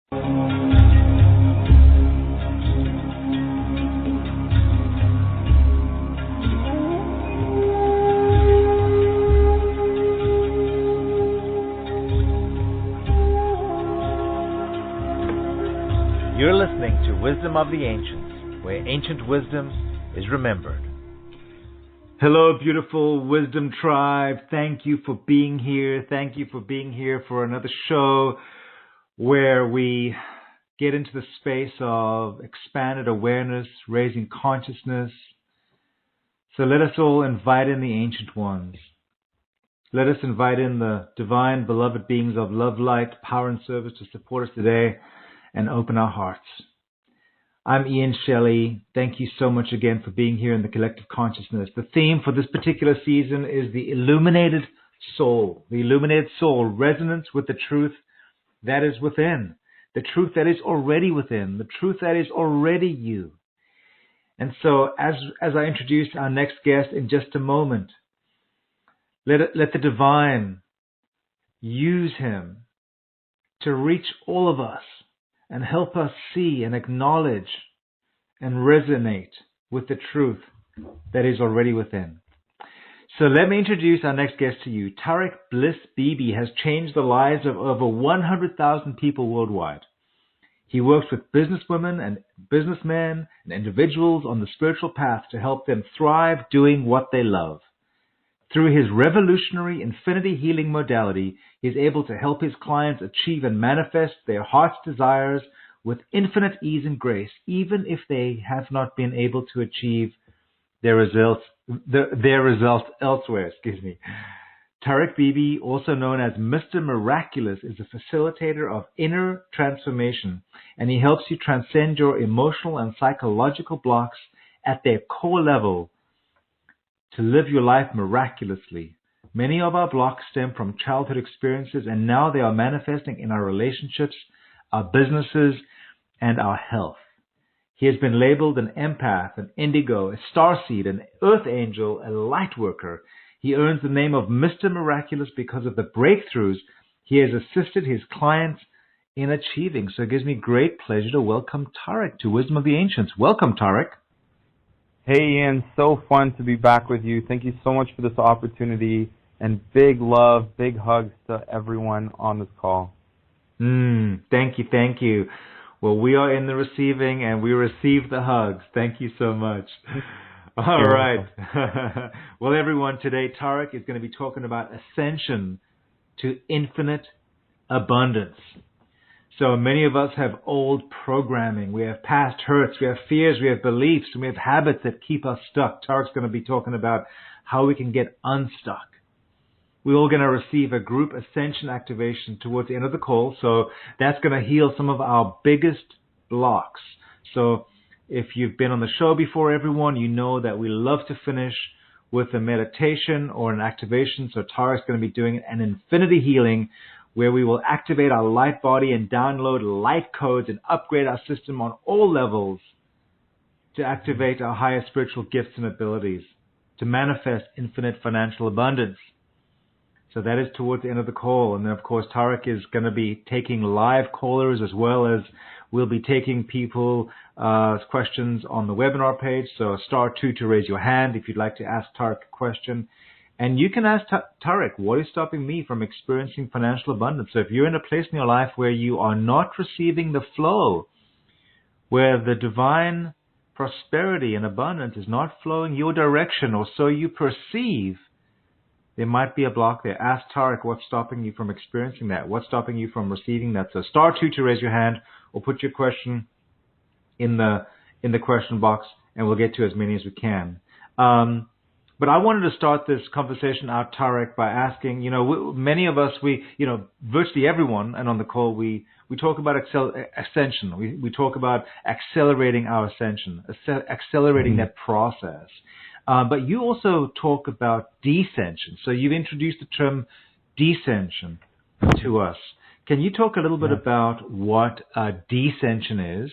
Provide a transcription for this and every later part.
You're listening to Wisdom of the Ancients, where ancient wisdom is remembered. Hello, beautiful Wisdom Tribe. Thank you for being here. Thank you for being here for another show where we get into the space of expanded awareness, raising consciousness. So let us all invite in the ancient ones. Let us invite in the divine, beloved beings of love, light, power, and service to support us today and open our hearts. I'm Shelley. Thank you so much again for being here in the collective consciousness. The theme for this particular season is the illuminated soul. The illuminated soul, resonance with the truth that is within, the truth that is already within, the truth that is already you. And so as I introduce our next guest in just a moment, let the divine use him to reach all of us and help us see and acknowledge and resonate with the truth that is already within. So let me introduce our next guest to you. Tarek Bibi has changed the lives of over 100,000 people worldwide. He works with businesswomen and businessmen and individuals on the spiritual path to help them thrive doing what they love. Through his revolutionary infinity healing modality, he is able to help his clients achieve and manifest their heart's desires with infinite ease and grace, even if they have not been able to achieve their results elsewhere. Tarek Bibi, also known as Mr. Miraculous, is a facilitator of inner transformation, and he helps you transcend your emotional and psychological blocks at their core level to live your life miraculously. Many of our blocks stem from childhood experiences, and now they are manifesting in our relationships, our businesses, and our health. He has been labeled an empath, an indigo, a starseed, an earth angel, a lightworker. He earns the name of Mr. Miraculous because of the breakthroughs he has assisted his clients in achieving. So it gives me great pleasure to welcome Tarek to Wisdom of the Ancients. Welcome, Tarek. Hey, Ian, so fun to be back with you. Thank you so much for this opportunity, and big love, big hugs to everyone on this call. Thank you. Well, we are in the receiving, and we receive the hugs. Thank you so much. All right. Well, everyone, today Tarek is going to be talking about ascension to infinite abundance. So many of us have old programming. We have past hurts, we have fears, we have beliefs, and we have habits that keep us stuck. Tarek's going to be talking about how we can get unstuck. We're all going to receive a group ascension activation towards the end of the call. So that's going to heal some of our biggest blocks. So if you've been on the show before, everyone, you know that we love to finish with a meditation or an activation. So Tarek's going to be doing an infinity healing, where we will activate our light body and download light codes and upgrade our system on all levels to activate our higher spiritual gifts and abilities to manifest infinite financial abundance. So that is towards the end of the call. And then, of course, Tarek is going to be taking live callers, as well as we'll be taking people's questions on the webinar page. So *2 to raise your hand if you'd like to ask Tarek a question. And you can ask Tarek, what is stopping me from experiencing financial abundance? So if you're in a place in your life where you are not receiving the flow, where the divine prosperity and abundance is not flowing your direction, or so you perceive, there might be a block there. Ask Tarek, what's stopping you from experiencing that? What's stopping you from receiving that? So *2 to raise your hand, or put your question in the question box, and we'll get to as many as we can. But I wanted to start this conversation out, Tarek, by asking, many of us, virtually everyone, and on the call, we talk about ascension. We talk about accelerating our ascension, accelerating that process. But you also talk about decension. So you've introduced the term decension to us. Can you talk a little bit about what decension is,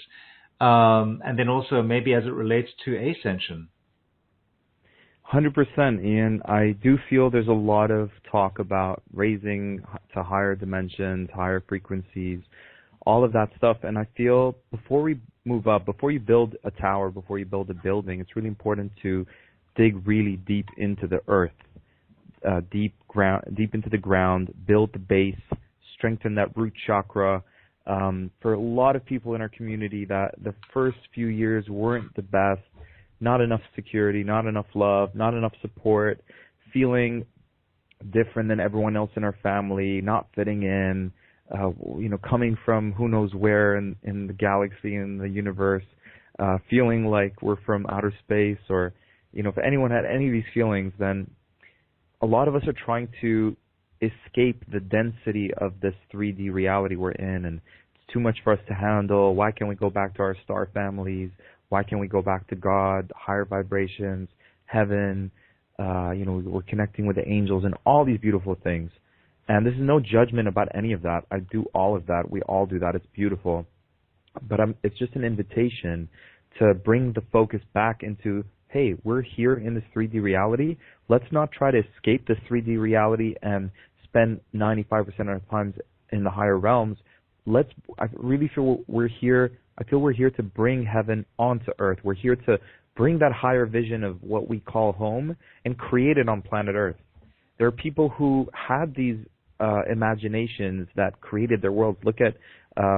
and then also maybe as it relates to ascension? 100%, Ian. I do feel there's a lot of talk about raising to higher dimensions, higher frequencies, all of that stuff. And I feel before we move up, before you build a tower, before you build a building, it's really important to dig really deep into the earth, deep into the ground, build the base, strengthen that root chakra. For a lot of people in our community, that the first few years weren't the best, not enough security, not enough love, not enough support, feeling different than everyone else in our family, not fitting in, coming from who knows where in the galaxy and the universe, feeling like we're from outer space, or, if anyone had any of these feelings, then a lot of us are trying to escape the density of this 3D reality we're in, and it's too much for us to handle. Why can't we go back to our star families? Why can't we go back to God, higher vibrations, heaven? We're connecting with the angels and all these beautiful things. And this is no judgment about any of that. I do all of that. We all do that. It's beautiful. But it's just an invitation to bring the focus back into, hey, we're here in this 3D reality. Let's not try to escape this 3D reality and spend 95% of our time in the higher realms. I really feel we're here. I feel we're here to bring heaven onto earth. We're here to bring that higher vision of what we call home and create it on planet Earth. There are people who had these imaginations that created their worlds. Look at,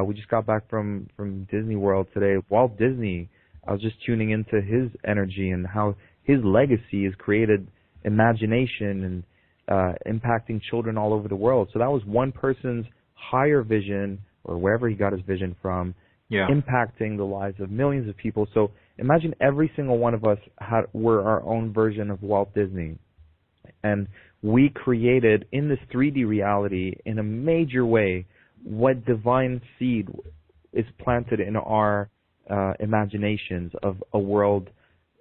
we just got back from Disney World today. Walt Disney, I was just tuning into his energy and how his legacy has created imagination and impacting children all over the world. So that was one person's higher vision, or wherever he got his vision from, impacting the lives of millions of people. So imagine every single one of us were our own version of Walt Disney. And we created in this 3D reality in a major way what divine seed is planted in our imaginations of a world,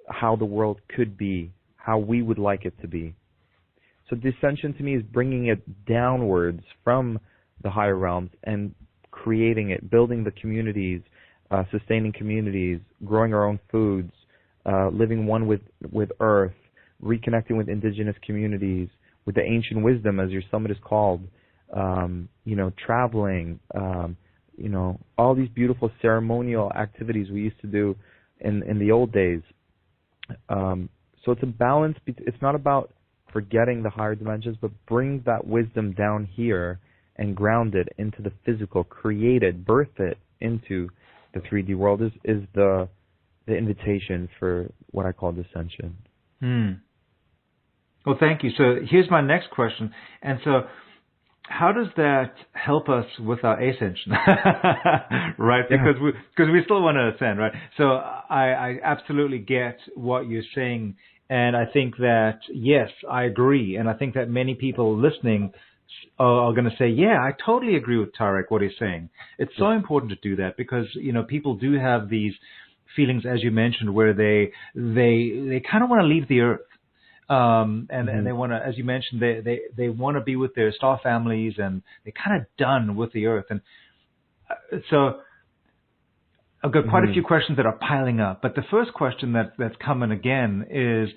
how the world could be, how we would like it to be. So decension to me is bringing it downwards from the higher realms and creating it, building the communities, sustaining communities, growing our own foods, living one with Earth, reconnecting with indigenous communities, with the ancient wisdom, as your summit is called, traveling, all these beautiful ceremonial activities we used to do in the old days. So it's a balance. It's not about forgetting the higher dimensions, but bring that wisdom down here and ground it into the physical, create it, birth it into the 3D world is the invitation for what I call dissension. Well, thank you. So here's my next question. And so how does that help us with our ascension? Right? Because we still want to ascend, right? So I absolutely get what you're saying. And I think that, yes, I agree. And I think that many people listening are going to say, yeah, I totally agree with Tarek, what he's saying. It's so important to do that because, people do have these feelings, as you mentioned, where they kind of want to leave the earth. And they want to, as you mentioned, they want to be with their star families, and they're kind of done with the earth. And so I've got quite a few questions that are piling up. But the first question that's coming again is,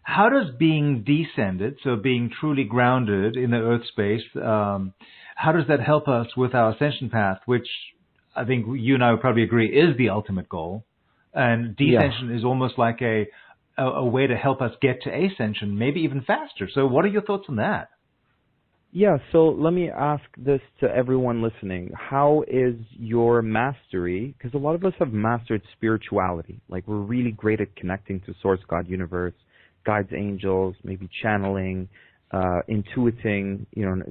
how does being descended, so being truly grounded in the earth space, how does that help us with our ascension path, which I think you and I would probably agree is the ultimate goal? And descension is almost like a way to help us get to ascension, maybe even faster. So what are your thoughts on that? Yeah, so let me ask this to everyone listening. How is your mastery? Because a lot of us have mastered spirituality. Like, we're really great at connecting to Source, God, Universe, guides, angels, maybe channeling, intuiting,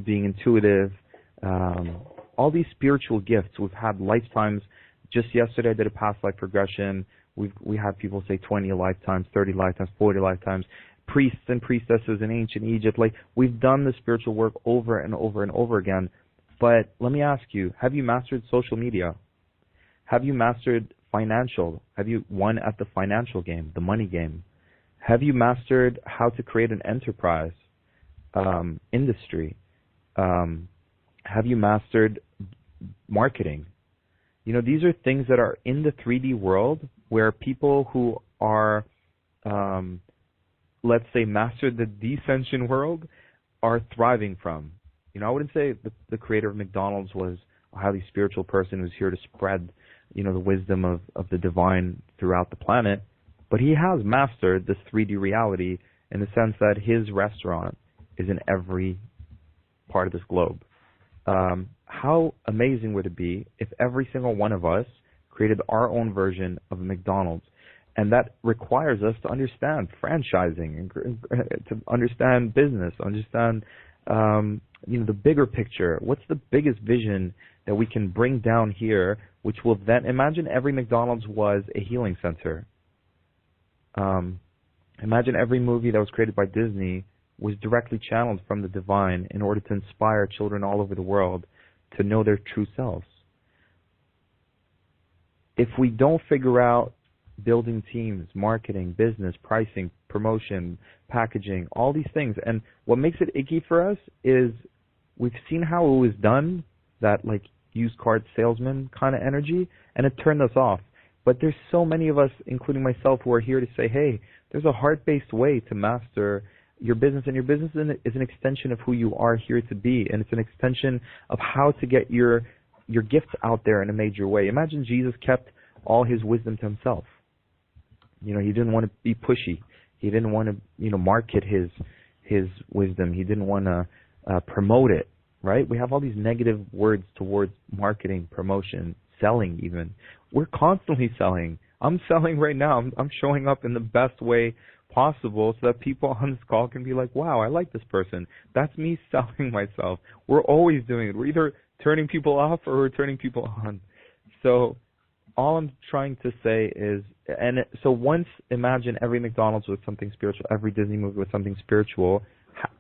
being intuitive, all these spiritual gifts. We've had lifetimes. Just yesterday I did a past life regression. We had people say 20 lifetimes, 30 lifetimes, 40 lifetimes, priests and priestesses in ancient Egypt. Like, we've done the spiritual work over and over and over again. But let me ask you, have you mastered social media? Have you mastered financial? Have you won at the financial game, the money game? Have you mastered how to create an enterprise, industry? Have you mastered marketing? These are things that are in the 3D world where people who are, let's say, mastered the descension world are thriving from. I wouldn't say the creator of McDonald's was a highly spiritual person who's here to spread, the wisdom of the divine throughout the planet. But he has mastered this 3D reality in the sense that his restaurant is in every part of this globe. How amazing would it be if every single one of us created our own version of a McDonald's? And that requires us to understand franchising and to understand business, understand the bigger picture. What's the biggest vision that we can bring down here, which will then, imagine every McDonald's was a healing center. Imagine every movie that was created by Disney was directly channeled from the divine in order to inspire children all over the world to know their true selves. If we don't figure out building teams, marketing, business, pricing, promotion, packaging, all these things, and what makes it icky for us is we've seen how it was done, that like used car salesman kind of energy, and it turned us off. But there's so many of us, including myself, who are here to say, hey, there's a heart-based way to master your business, and your business is an extension of who you are here to be, and it's an extension of how to get your gifts out there in a major way. Imagine Jesus kept all his wisdom to himself. He didn't want to be pushy. He didn't want to, market his wisdom. He didn't want to promote it, right? We have all these negative words towards marketing, promotion, selling even. We're constantly selling. I'm selling right now. I'm showing up in the best way possible so that people on this call can be like, wow, I like this person. That's me selling myself. We're always doing it. We're either turning people off or we're turning people on. So all I'm trying to say is, so once imagine every McDonald's with something spiritual, every Disney movie with something spiritual,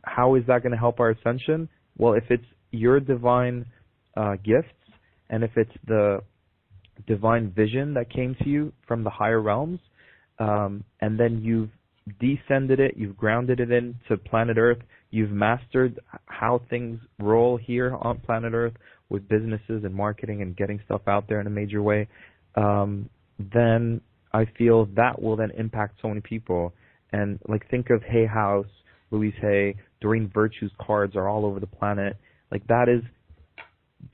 how is that going to help our ascension? Well, if it's your divine gifts, and if it's the divine vision that came to you from the higher realms, and then you've descended it, you've grounded it into planet Earth, you've mastered how things roll here on planet Earth with businesses and marketing and getting stuff out there in a major way, then I feel that will then impact so many people. And like, think of Hay House, Louise Hay, Doreen Virtue's cards are all over the planet. Like, that is,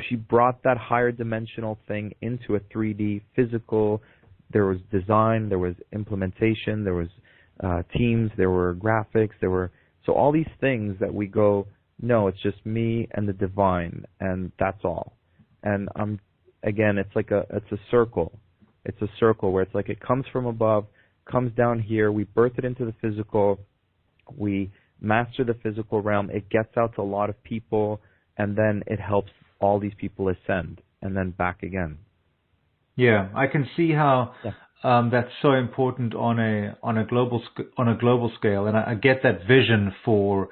she brought that higher dimensional thing into a 3D physical. There was design, there was implementation, there was teams, there were graphics, so all these things that we go, no, it's just me and the divine, and that's all. And again, it's like it's a circle. It's a circle where it's like it comes from above, comes down here, we birth it into the physical, we master the physical realm, it gets out to a lot of people, and then it helps all these people ascend, and then back again. Yeah, I can see how that's so important on a global scale, and I get that vision for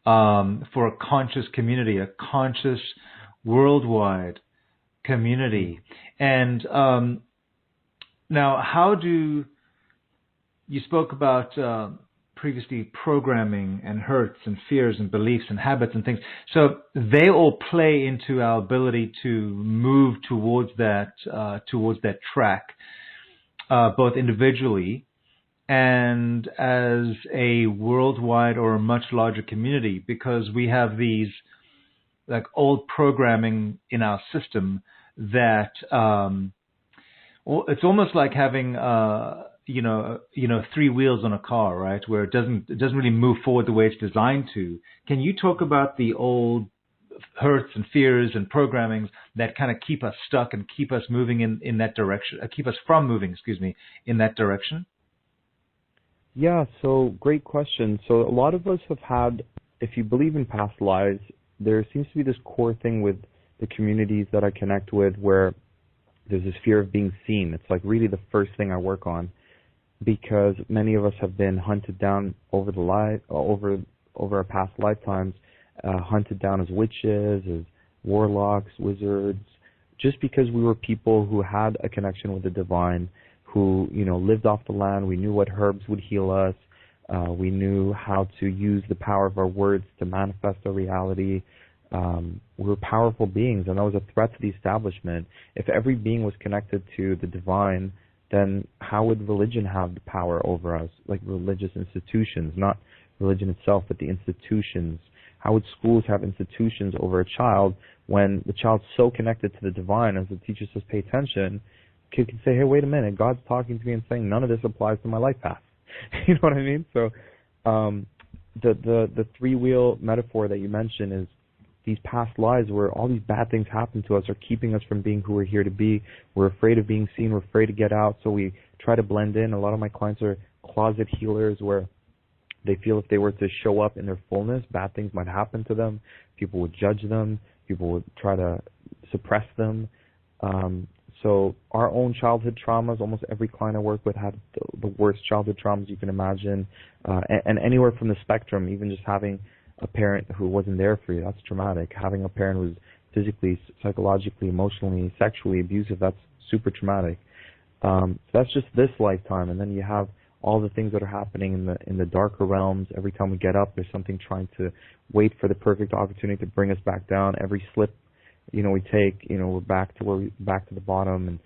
a conscious community, a conscious worldwide community. And now, how do you spoke about previously programming and hurts and fears and beliefs and habits and things. So they all play into our ability to move towards that track, both individually and as a worldwide or a much larger community, because we have these like old programming in our system that it's almost like having three wheels on a car, right? Where it doesn't really move forward the way it's designed to. Can you talk about the old hurts and fears and programmings that kind of keep us stuck and keep us moving in that direction, keep us from moving, in that direction? Yeah, so great question. So a lot of us have had, if you believe in past lives, there seems to be this core thing with the communities that I connect with where there's this fear of being seen. It's like really the first thing I work on, because many of us have been hunted down over our past lifetimes, hunted down as witches, as warlocks, wizards, just because we were people who had a connection with the divine, who lived off the land. We knew what herbs would heal us. We knew how to use the power of our words to manifest our reality. We were powerful beings, and that was a threat to the establishment. If every being was connected to the divine, then how would religion have the power over us? Like religious institutions, not religion itself, but the institutions. How would schools have institutions over a child when the child's so connected to the divine, as the teacher says, pay attention? Kid can say, hey, wait a minute, God's talking to me and saying none of this applies to my life path. You know what I mean? So the three-wheel metaphor that you mentioned is these past lives where all these bad things happen to us are keeping us from being who we're here to be. We're afraid of being seen. We're afraid to get out, so we try to blend in. A lot of my clients are closet healers where they feel if they were to show up in their fullness, bad things might happen to them. People would judge them. People would try to suppress them. So our own childhood traumas, almost every client I work with had the worst childhood traumas you can imagine. And anywhere from the spectrum, even just having a parent who wasn't there for you, that's traumatic. Having a parent who's physically, psychologically, emotionally, sexually abusive, that's super traumatic. So that's just this lifetime. And then you have all the things that are happening in the darker realms. Every time we get up, there's something trying to wait for the perfect opportunity to bring us back down. Every slip, we take, we're back to the bottom. And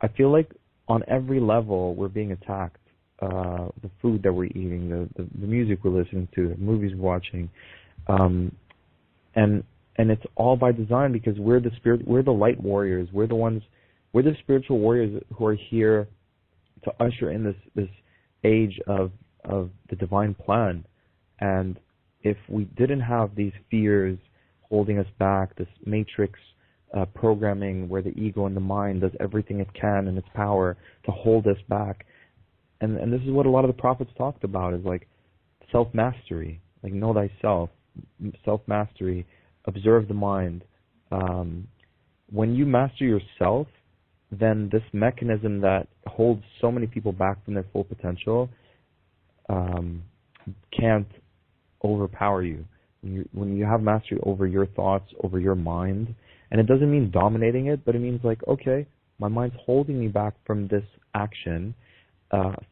I feel like on every level we're being attacked. The food that we're eating, the music we're listening to, the movies we're watching, and it's all by design, because we're the light warriors. We're the spiritual warriors who are here to usher in this age of the divine plan. And if we didn't have these fears holding us back, this matrix programming where the ego and the mind does everything it can in its power to hold us back, and this is what a lot of the prophets talked about, is like self-mastery, like know thyself, self-mastery, observe the mind. When you master yourself, then this mechanism that holds so many people back from their full potential can't overpower you. When you have mastery over your thoughts, over your mind, and it doesn't mean dominating it, but it means like, okay, my mind's holding me back from this action,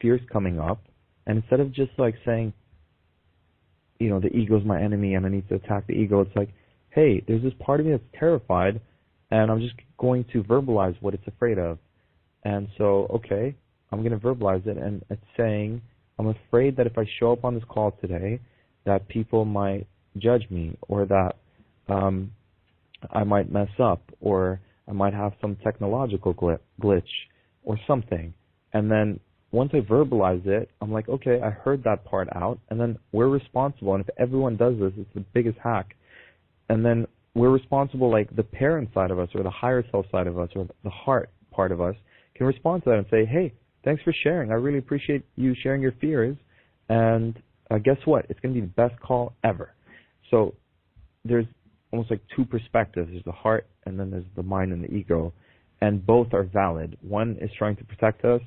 fear's coming up, and instead of just like saying, the ego's my enemy and I need to attack the ego, it's like, hey, there's this part of me that's terrified, and I'm just going to verbalize what it's afraid of. And so, okay, I'm going to verbalize it, and it's saying, I'm afraid that if I show up on this call today, that people might judge me, or that I might mess up, or I might have some technological glitch or something. And then once I verbalize it, I'm like, okay, I heard that part out, and then we're responsible. And if everyone does this, it's the biggest hack. And then we're responsible, like the parent side of us, or the higher self side of us, or the heart part of us can respond to that and say, hey, thanks for sharing. I really appreciate you sharing your fears. And guess what? It's going to be the best call ever. So there's almost like two perspectives. There's the heart, and then there's the mind and the ego. And both are valid. One is trying to protect us,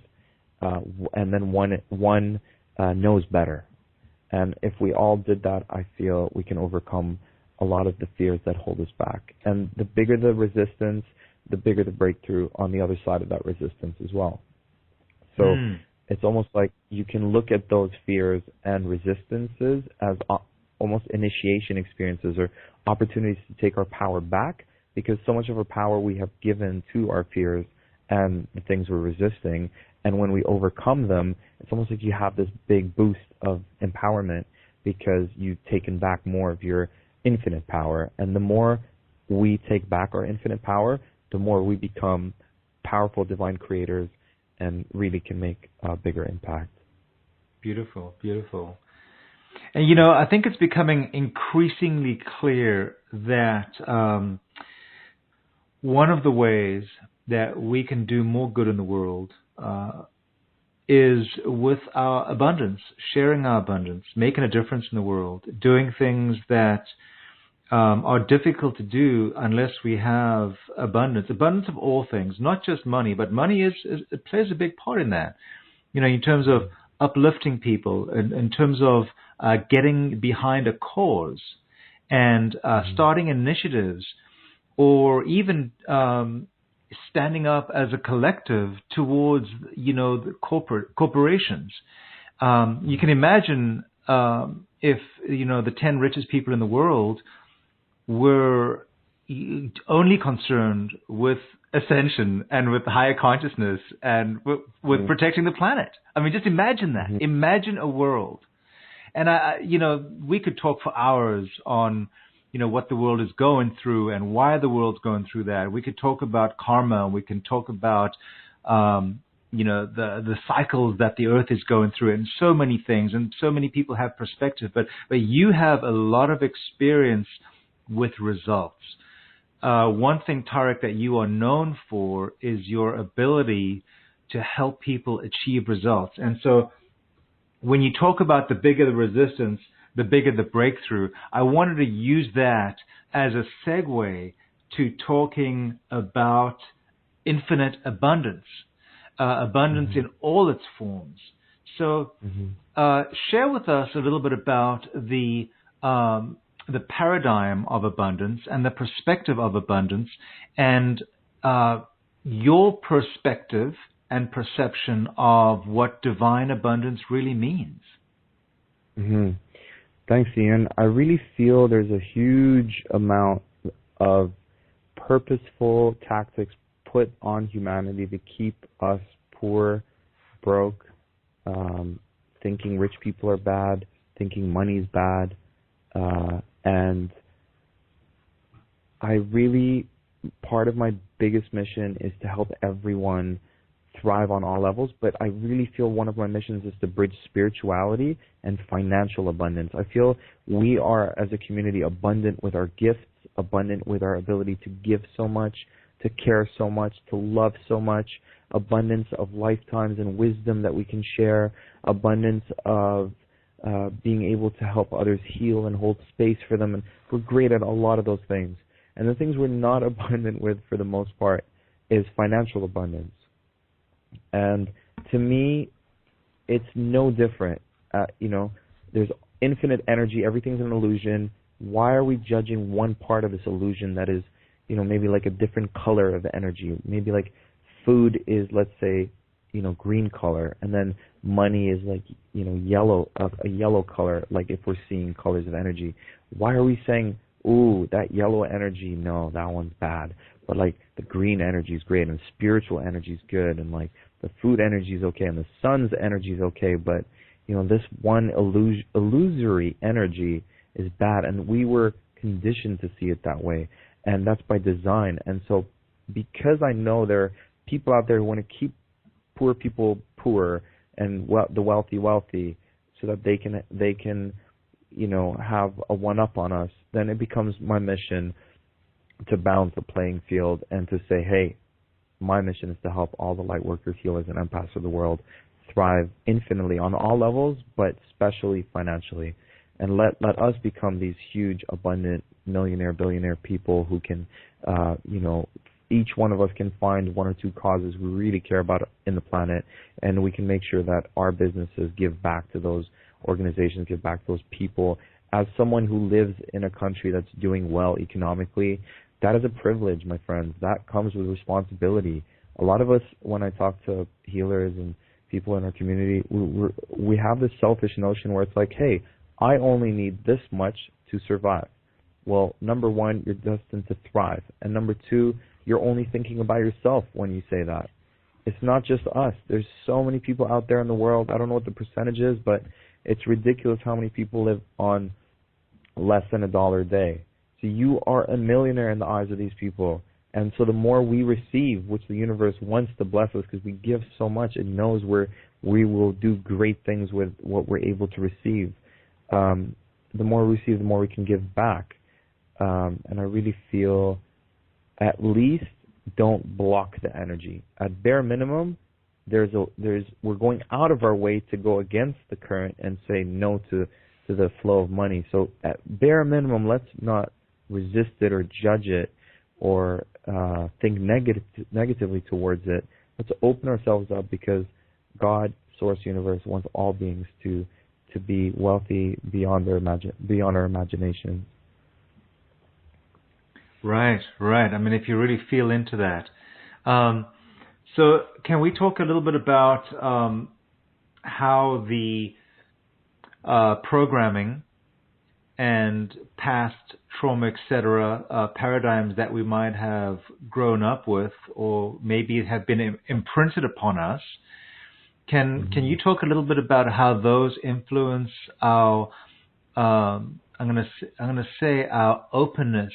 and then one knows better. And if we all did that, I feel we can overcome a lot of the fears that hold us back. And the bigger the resistance, the bigger the breakthrough on the other side of that resistance as well. So it's almost like you can look at those fears and resistances as almost initiation experiences, or opportunities to take our power back, because so much of our power we have given to our fears and the things we're resisting. And when we overcome them, it's almost like you have this big boost of empowerment, because you've taken back more of your infinite power. And the more we take back our infinite power, the more we become powerful divine creators and really can make a bigger impact. Beautiful, beautiful. And, I think it's becoming increasingly clear that one of the ways that we can do more good in the world is with our abundance, sharing our abundance, making a difference in the world, doing things that are difficult to do unless we have abundance of all things, not just money, but money it plays a big part in that. In terms of uplifting people, in terms of getting behind a cause and starting initiatives, or even standing up as a collective towards, the corporations. You can imagine if, the 10 richest people in the world were only concerned with ascension and with higher consciousness and with protecting the planet. I mean, just imagine that. Imagine a world And we could talk for hours on, what the world is going through and why the world's going through that. We could talk about karma. We can talk about, the cycles that the earth is going through, and so many things. And so many people have perspective, but you have a lot of experience with results. One thing, Tarek, that you are known for is your ability to help people achieve results. And so when you talk about the bigger the resistance, the bigger the breakthrough, I wanted to use that as a segue to talking about infinite abundance, abundance in all its forms. So share with us a little bit about the paradigm of abundance and the perspective of abundance, and your perspective and perception of what divine abundance really means. Thanks, Ian. I really feel there's a huge amount of purposeful tactics put on humanity to keep us poor, broke, thinking rich people are bad, thinking money's bad, and part of my biggest mission is to help everyone thrive on all levels, but I really feel one of my missions is to bridge spirituality and financial abundance. I feel we are, as a community, abundant with our gifts, abundant with our ability to give so much, to care so much, to love so much, abundance of lifetimes and wisdom that we can share, abundance of being able to help others heal and hold space for them. And we're great at a lot of those things. And the things we're not abundant with, for the most part, is financial abundance. And to me, it's no different. There's infinite energy. Everything's an illusion. Why are we judging one part of this illusion that is, maybe like a different color of energy? Maybe like food is, let's say, green color, and then money is like, yellow, a yellow color, like if we're seeing colors of energy. Why are we saying, ooh, that yellow energy, no, that one's bad, but like the green energy is great, and spiritual energy is good, and like the food energy is okay, and the sun's energy is okay, but this one illusory energy is bad, and we were conditioned to see it that way, and that's by design. And so because I know there are people out there who want to keep poor people poor and the wealthy wealthy, so that they can have a one-up on us, then it becomes my mission to balance the playing field and to say, hey, my mission is to help all the light workers, healers, and empaths of the world thrive infinitely on all levels, but especially financially. And let us become these huge, abundant, millionaire, billionaire people who can, each one of us can find one or two causes we really care about in the planet, and we can make sure that our businesses give back to those organizations, give back to those people. As someone who lives in a country that's doing well economically, that is a privilege, my friends. That comes with responsibility. A lot of us, when I talk to healers and people in our community, we have this selfish notion where it's like, hey, I only need this much to survive. Well, number one, you're destined to thrive. And number two, you're only thinking about yourself when you say that. It's not just us. There's so many people out there in the world. I don't know what the percentage is, but it's ridiculous how many people live on less than $1 a day. So you are a millionaire in the eyes of these people. And so the more we receive, which the universe wants to bless us because we give so much, it knows we will do great things with what we're able to receive. The more we receive, the more we can give back. And I really feel, at least, don't block the energy. At bare minimum, we're going out of our way to go against the current and say no to the flow of money. So at bare minimum, let's not resist it or judge it or think negatively towards it. Let's open ourselves up, because God, Source, Universe wants all beings to be wealthy beyond our imagination. Right. I mean, if you really feel into that. So can we talk a little bit about how the programming and past trauma, etc., paradigms that we might have grown up with or maybe have been imprinted upon us Can you talk a little bit about how those influence our I'm gonna say our openness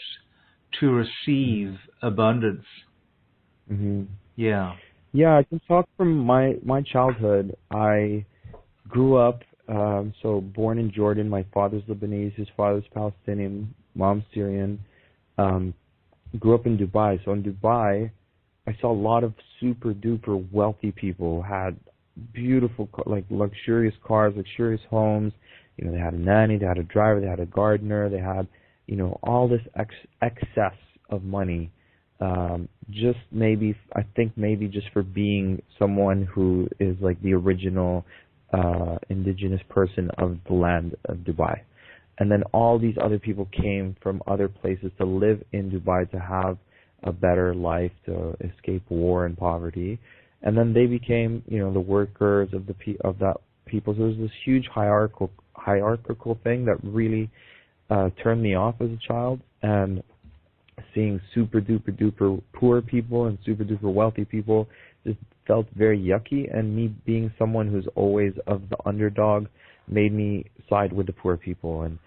to receive abundance? Yeah. Yeah, I can talk from my childhood. I grew up, so born in Jordan. My father's Lebanese, his father's Palestinian, mom's Syrian. Grew up in Dubai. So in Dubai, I saw a lot of super duper wealthy people who had beautiful, like luxurious cars, luxurious homes. You know, they had a nanny, they had a driver, they had a gardener, they had, you know, all this excess of money. Just maybe, I think maybe just for being someone who is like the original indigenous person of the land of Dubai. And then all these other people came from other places to live in Dubai to have a better life, to escape war and poverty. And then they became, you know, the workers of that people. So there's this huge hierarchical thing that really turned me off as a child. And seeing super duper duper poor people and super duper wealthy people just felt very yucky. And me being someone who's always of the underdog made me side with the poor people. And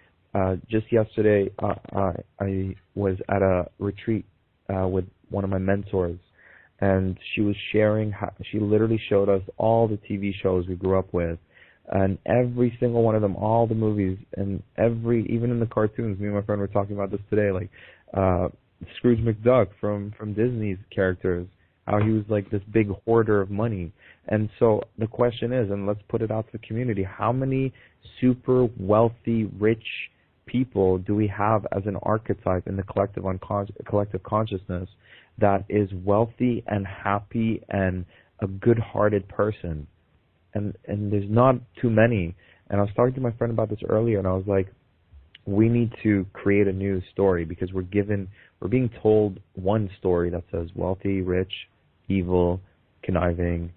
just yesterday, I was at a retreat with one of my mentors, and she was sharing how she literally showed us all the TV shows we grew up with, and every single one of them, all the movies, and even in the cartoons. Me and my friend were talking about this today, like Scrooge McDuck from Disney's characters, how he was like this big hoarder of money. And so the question is, and let's put it out to the community, how many super wealthy, rich people do we have as an archetype in the collective consciousness that is wealthy and happy and a good-hearted person? And there's not too many. And I was talking to my friend about this earlier, and I was like, we need to create a new story, because we're being told one story that says wealthy, rich, evil, conniving,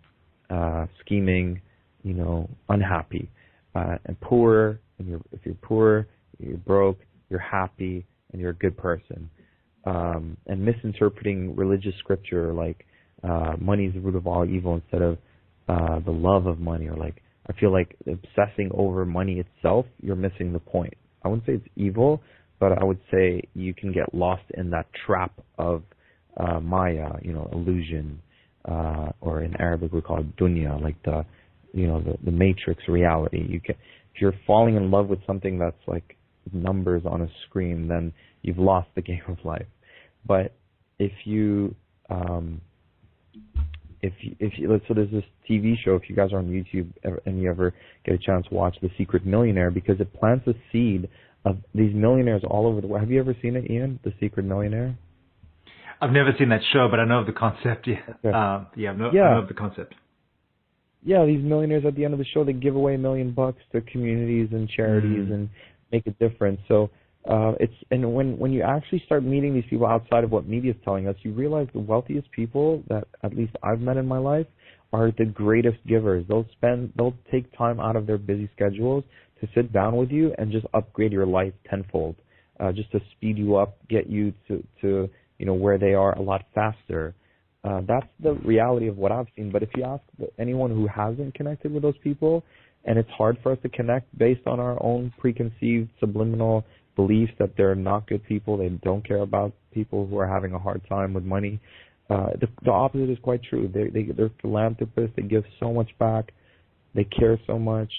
scheming, you know, unhappy, and poor. And if you're poor, you're broke, you're happy, and you're a good person. And misinterpreting religious scripture like money is the root of all evil instead of the love of money, or like, I feel like obsessing over money itself, you're missing the point. I wouldn't say it's evil, but I would say you can get lost in that trap of maya, you know, illusion, or in Arabic we call it dunya, like the matrix reality. If you're falling in love with something that's like numbers on a screen, then you've lost the game of life. But if you so there's this TV show, if you guys are on YouTube and you ever get a chance to watch The Secret Millionaire, because it plants a seed of these millionaires all over the world. Have you ever seen it, Ian? The Secret Millionaire? I've never seen that show, but I know of the concept. Yeah. Okay. I know of the concept. Yeah, these millionaires at the end of the show, they give away $1 million to communities and charities and make a difference. So when you actually start meeting these people outside of what media is telling us, you realize the wealthiest people that at least I've met in my life are the greatest givers. They'll take time out of their busy schedules to sit down with you and just upgrade your life tenfold, just to speed you up, get you to where they are a lot faster. That's the reality of what I've seen. But if you ask anyone who hasn't connected with those people, and it's hard for us to connect based on our own preconceived subliminal beliefs that they're not good people, they don't care about people who are having a hard time with money. The opposite is quite true. They're philanthropists. They give so much back. They care so much.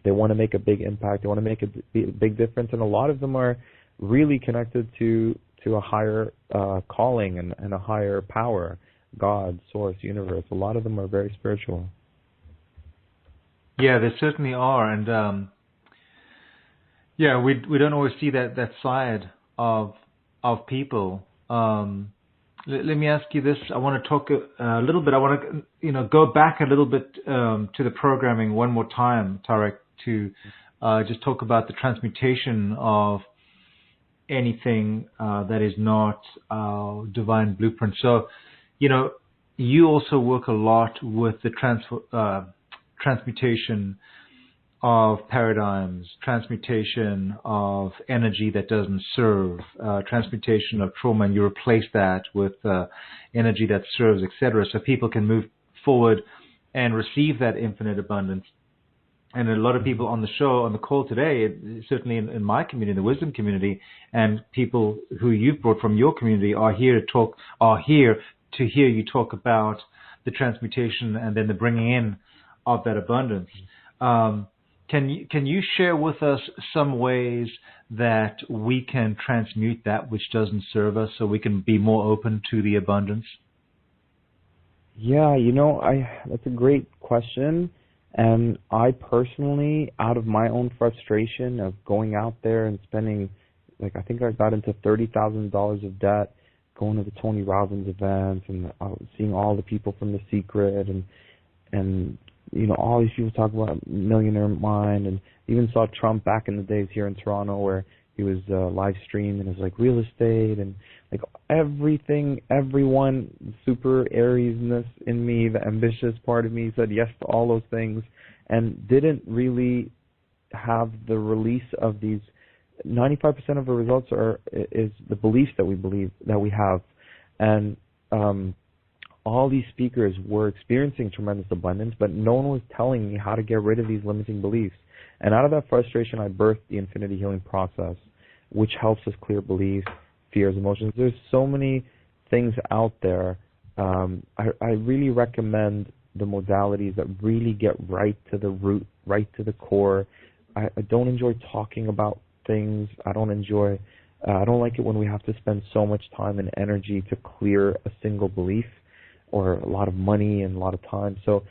They want to make a big impact. They want to make a big difference. And a lot of them are really connected to a higher calling and a higher power, God, source, universe. A lot of them are very spiritual. Yeah, they certainly are. And we don't always see that side of people. Let me ask you this. I want to talk a little bit. I want to go back a little bit to the programming one more time, Tarek, to just talk about the transmutation of anything that is not our divine blueprint. So, you also work a lot with the transmutation of paradigms, transmutation of energy that doesn't serve, transmutation of trauma, and you replace that with energy that serves, etc. So people can move forward and receive that infinite abundance. And a lot of people on the show, on the call today, certainly in my community, the wisdom community, and people who you've brought from your community are here to hear you talk about the transmutation and then the bringing in of that abundance. Can you share with us some ways that we can transmute that which doesn't serve us, so we can be more open to the abundance? Yeah, that's a great question. And I personally, out of my own frustration of going out there and spending, I think I got into $30,000 of debt, going to the Tony Robbins events and seeing all the people from The Secret and all these people talk about Millionaire Mind, and even saw Trump back in the days here in Toronto where he was live streamed and it was real estate and everything, everyone, super Ariesness in me, the ambitious part of me said yes to all those things and didn't really have the release of these. 95% of the results is the beliefs that we have. And all these speakers were experiencing tremendous abundance, but no one was telling me how to get rid of these limiting beliefs. And out of that frustration, I birthed the Infinity Healing Process, which helps us clear beliefs, fears, emotions. There's so many things out there. I really recommend the modalities that really get right to the root, right to the core. I don't enjoy talking about things. I don't like it when we have to spend so much time and energy to clear a single belief or a lot of money and a lot of time. So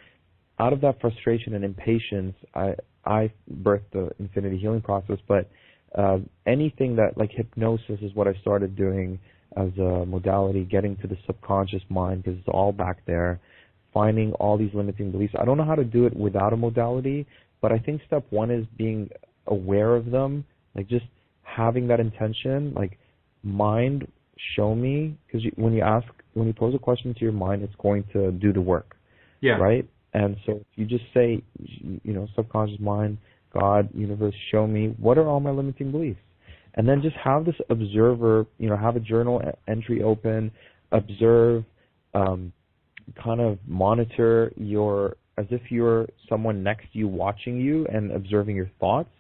out of that frustration and impatience, I birthed the Infinity Healing Process. But anything that, hypnosis is what I started doing as a modality, getting to the subconscious mind because it's all back there, finding all these limiting beliefs. I don't know how to do it without a modality, but I think step one is being aware of them, just having that intention, mind, show me, because when you pose a question to your mind, it's going to do the work. Yeah. Right? And so if you just say, subconscious mind, God, universe, show me, what are all my limiting beliefs? And then just have this observer, have a journal entry open, observe, kind of monitor as if you're someone next to you watching you and observing your thoughts.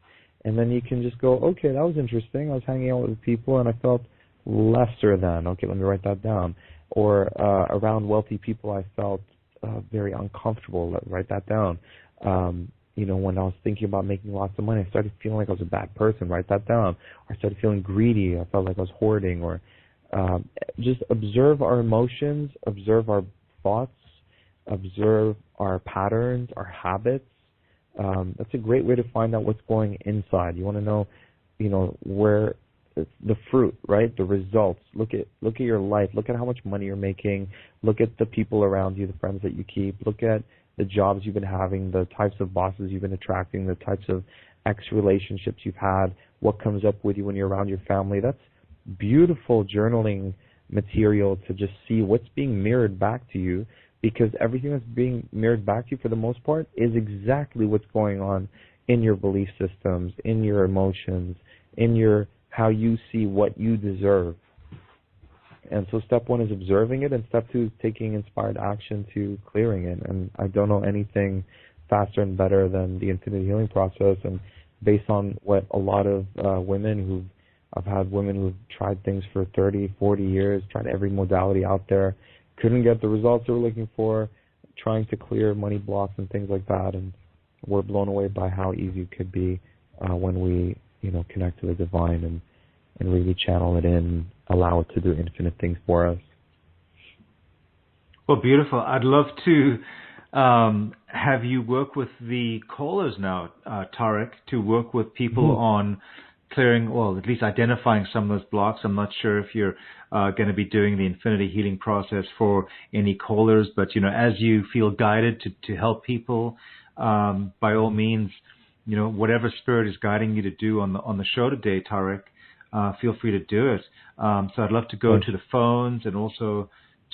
And then you can just go, okay, that was interesting. I was hanging out with people and I felt lesser than. Okay, let me write that down. Or around wealthy people, I felt very uncomfortable. Write that down. When I was thinking about making lots of money, I started feeling like I was a bad person. Write that down. Or I started feeling greedy. I felt like I was hoarding. Or just observe our emotions, observe our thoughts, observe our patterns, our habits. That's a great way to find out what's going inside. You want to know, where the fruit, right? The results. Look at your life. Look at how much money you're making. Look at the people around you, the friends that you keep. Look at the jobs you've been having, the types of bosses you've been attracting, the types of ex-relationships you've had, what comes up with you when you're around your family. That's beautiful journaling material to just see what's being mirrored back to you, because everything that's being mirrored back to you for the most part is exactly what's going on in your belief systems, in your emotions, in your how you see what you deserve. And so step one is observing it, and step two is taking inspired action to clearing it. And I don't know anything faster and better than the Infinity Healing Process. And based on what a lot of I've had women who've tried things for 30, 40 years, tried every modality out there, couldn't get the results they were looking for, trying to clear money blocks and things like that. And we're blown away by how easy it could be when we, connect to the divine and really channel it in, allow it to do infinite things for us. Well, beautiful. I'd love to have you work with the callers now, Tarek, to work with people on clearing, well, at least identifying some of those blocks. I'm not sure if you're going to be doing the Infinity Healing Process for any callers, but, as you feel guided to help people, by all means, whatever spirit is guiding you to do on the show today, Tarek, feel free to do it. So I'd love to go to the phones and also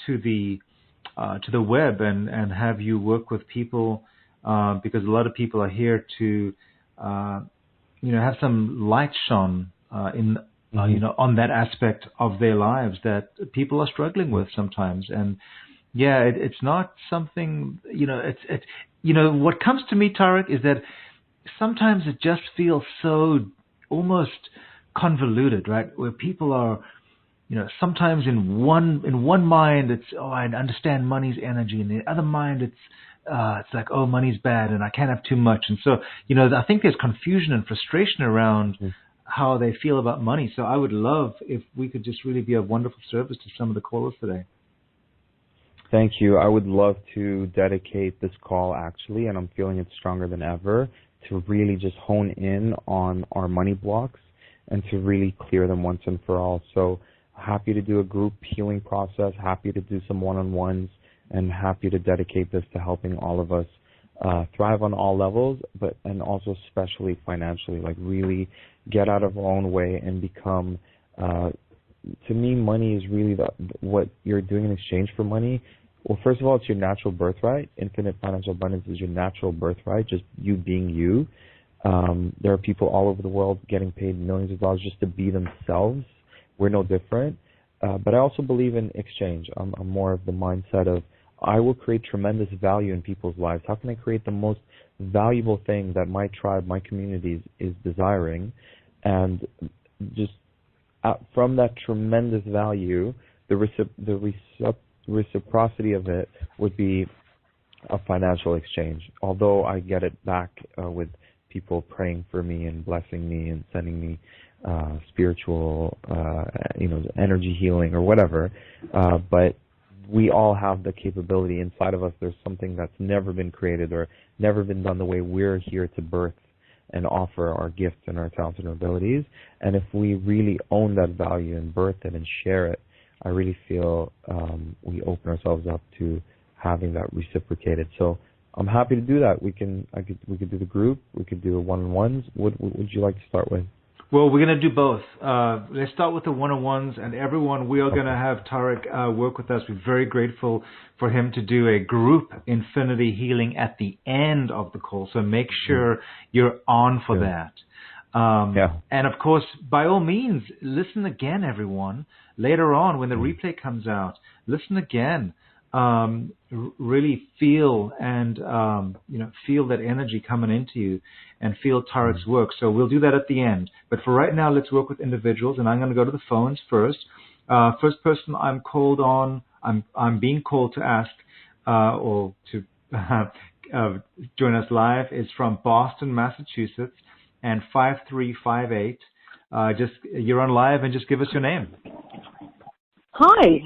to the web and have you work with people, because a lot of people are here to have some light shone on that aspect of their lives that people are struggling with sometimes. And Yeah, it's not something, it's what comes to me, Tarek, is that sometimes it just feels so almost convoluted, right? Where people are, sometimes in one mind it's, oh, I understand money's energy, and in the other mind it's like, oh, money's bad and I can't have too much. And so, I think there's confusion and frustration around Mm. how they feel about money. So I would love if we could just really be of wonderful service to some of the callers today. Thank you. I would love to dedicate this call, actually, and I'm feeling it stronger than ever, to really just hone in on our money blocks and to really clear them once and for all. So happy to do a group healing process, happy to do some one-on-ones, and happy to dedicate this to helping all of us thrive on all levels, and also especially financially, like really get out of our own way and become, to me, money is really what you're doing in exchange for money. Well, first of all, it's your natural birthright. Infinite financial abundance is your natural birthright, just you being you. There are people all over the world getting paid millions of dollars just to be themselves. We're no different. But I also believe in exchange. I'm more of the mindset of, I will create tremendous value in people's lives. How can I create the most valuable thing that my tribe, my community is desiring? And just from that tremendous value, the reciprocity of it would be a financial exchange. Although I get it back with people praying for me and blessing me and sending me spiritual, energy healing or whatever. But we all have the capability inside of us. There's something that's never been created or never been done the way we're here to birth and offer our gifts and our talents and abilities. And if we really own that value and birth it and share it, I really feel we open ourselves up to having that reciprocated. So I'm happy to do that. We could do the group. We could do one-on-ones. What would you like to start with? Well, we're going to do both. Let's start with the one-on-ones, and everyone, we are going to have Tarek work with us. We're very grateful for him to do a group infinity healing at the end of the call, so make sure you're on for that. And of course, by all means, listen again, everyone. Later on, when the replay comes out, listen again. Really feel and feel that energy coming into you, and feel Tarek's work. So we'll do that at the end. But for right now, let's work with individuals, and I'm going to go to the phones first. First person I'm called on, I'm being called to ask or to join us live is from Boston, Massachusetts, and 5358. You're on live, and just give us your name. Hi,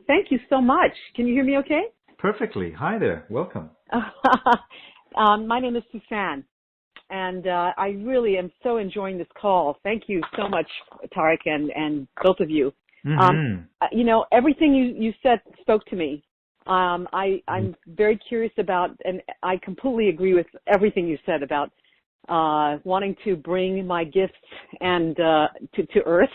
thank you so much. Can you hear me okay? Perfectly. Hi there. Welcome. My name is Suzanne, and I really am so enjoying this call. Thank you so much, Tarek, and both of you. Everything you said spoke to me. I'm very curious about, and I completely agree with everything you said about wanting to bring my gifts and to Earth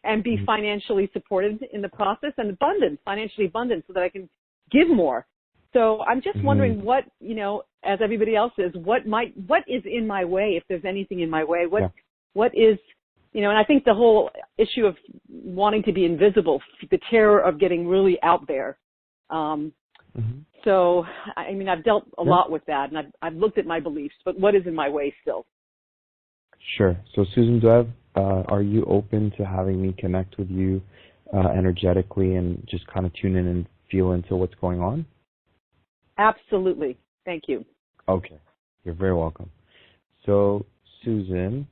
and be financially supported in the process, and financially abundant, so that I can give more. So I'm just wondering what, as everybody else is, what is in my way, if there's anything in my way, what is, and I think the whole issue of wanting to be invisible, the terror of getting really out there. So, I mean, I've dealt a lot with that, and I've looked at my beliefs, but what is in my way still? Sure. So, Susan Dwev, are you open to having me connect with you energetically and just kind of tune in and feel into what's going on? Absolutely. Thank you. Okay. You're very welcome. So, Susan,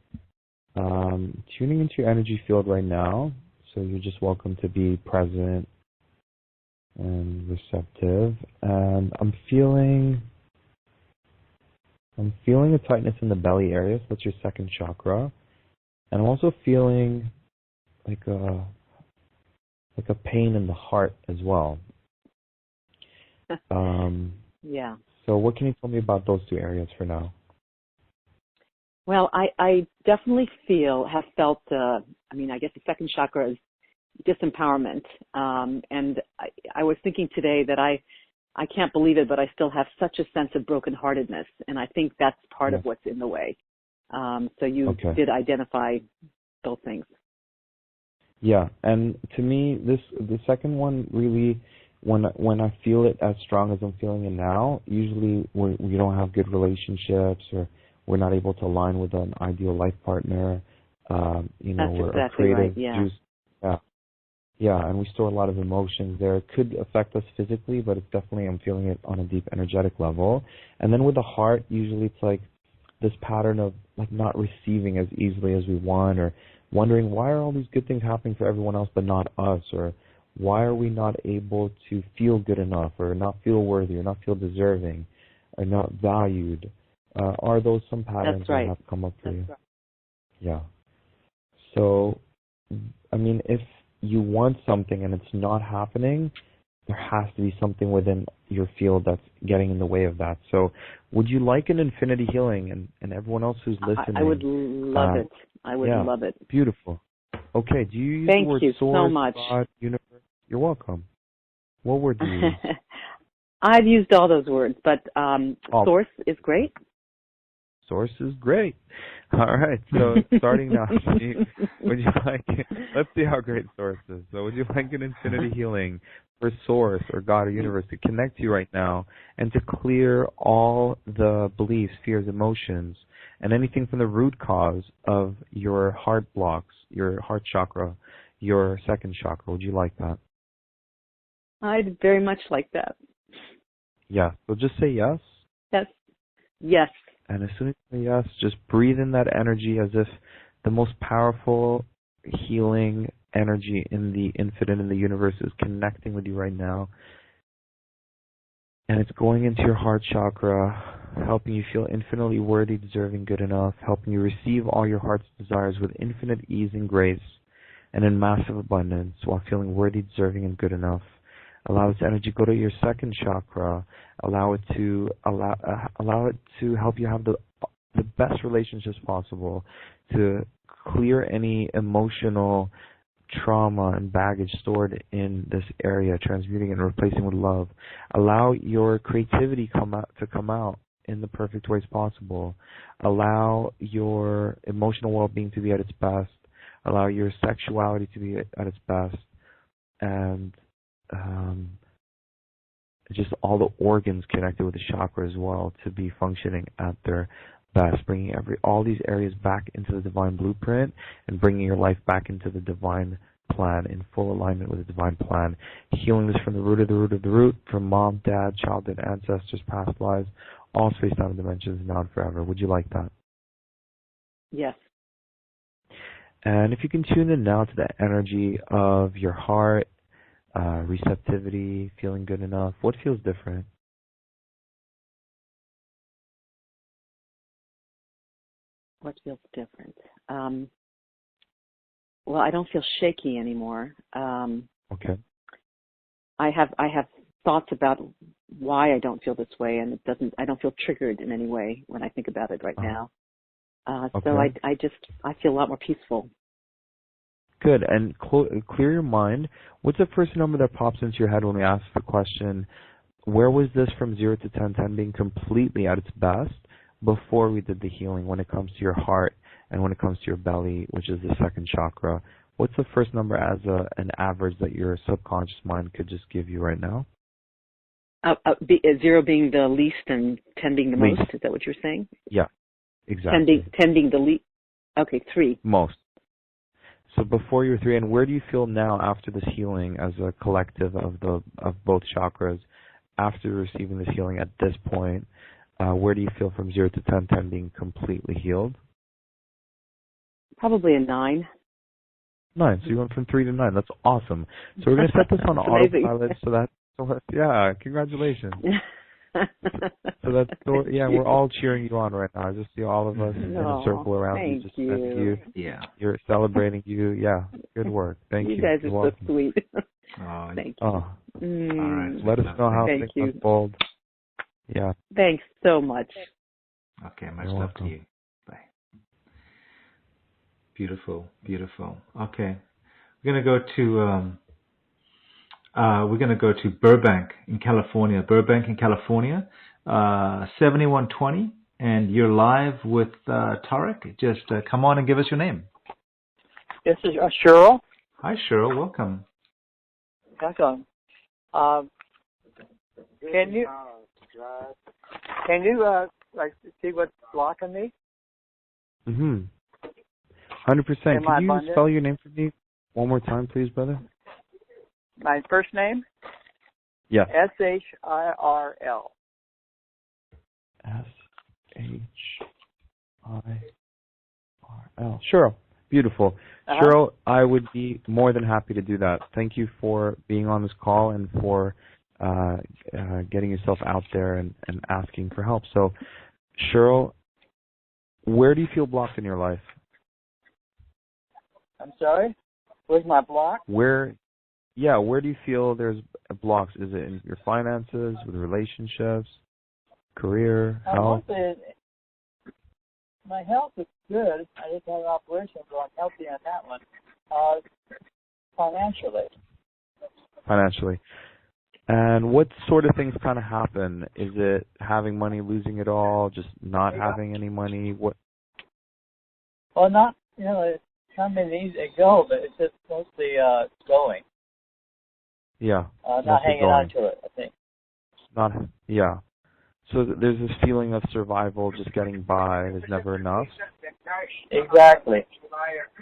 tuning into your energy field right now, so you're just welcome to be present and receptive. And I'm feeling a tightness in the belly area, so that's your second chakra. And I'm also feeling like a pain in the heart as well. Yeah. So what can you tell me about those two areas for now? Well, I definitely have felt, I guess the second chakra is disempowerment. And I was thinking today that I can't believe it, but I still have such a sense of brokenheartedness. And I think that's part of what's in the way. So you did identify both things. Yeah. And to me, the second one really when I feel it as strong as I'm feeling it now, usually we don't have good relationships, or we're not able to align with an ideal life partner. That's we're exactly creative, right. Yeah. Yeah, and we store a lot of emotions there. It could affect us physically, but it's definitely, I'm feeling it on a deep energetic level. And then with the heart, usually it's like this pattern of like not receiving as easily as we want, or wondering why are all these good things happening for everyone else but not us, or why are we not able to feel good enough, or not feel worthy, or not feel deserving, or not valued. Are those some patterns That's right. that have come up for you? Right. Yeah. So, I mean, if you want something and it's not happening, there has to be something within your field that's getting in the way of that. So would you like an infinity healing? And everyone else who's listening? I would love it. I would love it. Beautiful. Okay, do you use Thank the word you source, so much. God, universe? You're welcome. What word do you use? I've used all those words, but source is great. Source is great. All right, so starting now, would you like, let's see how great source is. So would you like an infinity healing for source or God or universe to connect you right now and to clear all the beliefs, fears, emotions, and anything from the root cause of your heart blocks, your heart chakra, your second chakra? Would you like that? I'd very much like that. Yeah, so just say yes. Yes. Yes. And as soon as you say yes, just breathe in that energy as if the most powerful healing energy in the infinite, in the universe, is connecting with you right now. And it's going into your heart chakra, helping you feel infinitely worthy, deserving, good enough, helping you receive all your heart's desires with infinite ease and grace and in massive abundance while feeling worthy, deserving, and good enough. Allow this energy go to your second chakra. Allow it to help you have the best relationships possible, to clear any emotional trauma and baggage stored in this area, transmuting and replacing with love. Allow your creativity to come out in the perfect ways possible. Allow your emotional well-being to be at its best. Allow your sexuality to be at its best, and just all the organs connected with the chakra as well to be functioning at their best, bringing all these areas back into the divine blueprint and bringing your life back into the divine plan, in full alignment with the divine plan. Healing this from the root of the root of the root, from mom, dad, childhood, ancestors, past lives, all space, time, and dimensions, now and forever. Would you like that? Yes. And if you can tune in now to the energy of your heart, receptivity, feeling good enough, what feels different? What feels different? Well, I don't feel shaky anymore. Okay. I have thoughts about why I don't feel this way, and I don't feel triggered in any way when I think about it right now. Okay. So I feel a lot more peaceful. Good. And clear your mind. What's the first number that pops into your head when we ask the question, where was this from 0 to 10, 10 being completely at its best before we did the healing, when it comes to your heart and when it comes to your belly, which is the second chakra? What's the first number as an average that your subconscious mind could just give you right now? 0 being the least and 10 being the least. most. Is that what you're saying? Yeah, exactly. 10 being the least. Okay, 3. Most. So before you were 3, and where do you feel now after this healing as a collective of both chakras, after receiving this healing at this point? Where do you feel from 0 to 10, 10 being completely healed? Probably a 9. 9. So you went from 3 to 9. That's awesome. So we're going to set this on autopilot. Yeah, congratulations. We're all cheering you on right now. I just see all of us in a circle around you, just sending you. Yeah. You're celebrating you. Yeah, good work. Thank you. You guys are so sweet. Thank you. All right. Let us know how things unfold. Yeah. Thanks so much. Okay, much love to you. Bye. Beautiful, beautiful. Okay, we're gonna go to Burbank in California. 7120, and you're live with Tarek. Just come on and give us your name. This is Cheryl. Hi, Cheryl. Welcome. Welcome. Can you like see what's blocking me? 100%. Can you abundant? spell your name for me one more time, please, brother? My first name? Yes. S-H-I-R-L. S-H-I-R-L. Cheryl. Beautiful. Cheryl, I would be more than happy to do that. Thank you for being on this call and for getting yourself out there and asking for help. So, Cheryl, where do you feel blocked in your life? I'm sorry? Where's my block? Where do you feel there's blocks? Is it in your finances, with relationships, career, health? My health is good. I just had an operation, so I'm healthy on that one. Financially. And what sort of things kind of happen? Is it having money, losing it all, just not having any money? What? Well, not, it's come and easy go, but it's just mostly going. Yeah. Not hanging on to it, I think. So there's this feeling of survival, just getting by, is never enough. Exactly.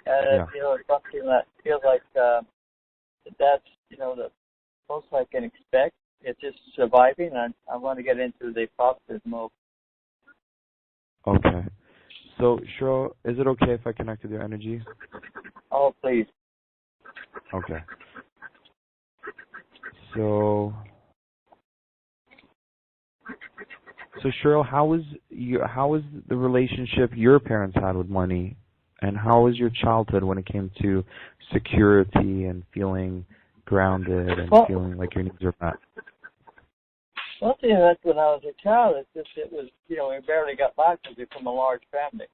And it's something that feels like that's, the most I can expect. It's just surviving, and I want to get into the positive mode. Okay. So, Cheryl, is it okay if I connect with your energy? Oh, please. Okay. So Cheryl, how was the relationship your parents had with money, and how was your childhood when it came to security and feeling grounded and feeling like your needs are met? Well, that's when I was a child. It was, we barely got by because we're from a large family,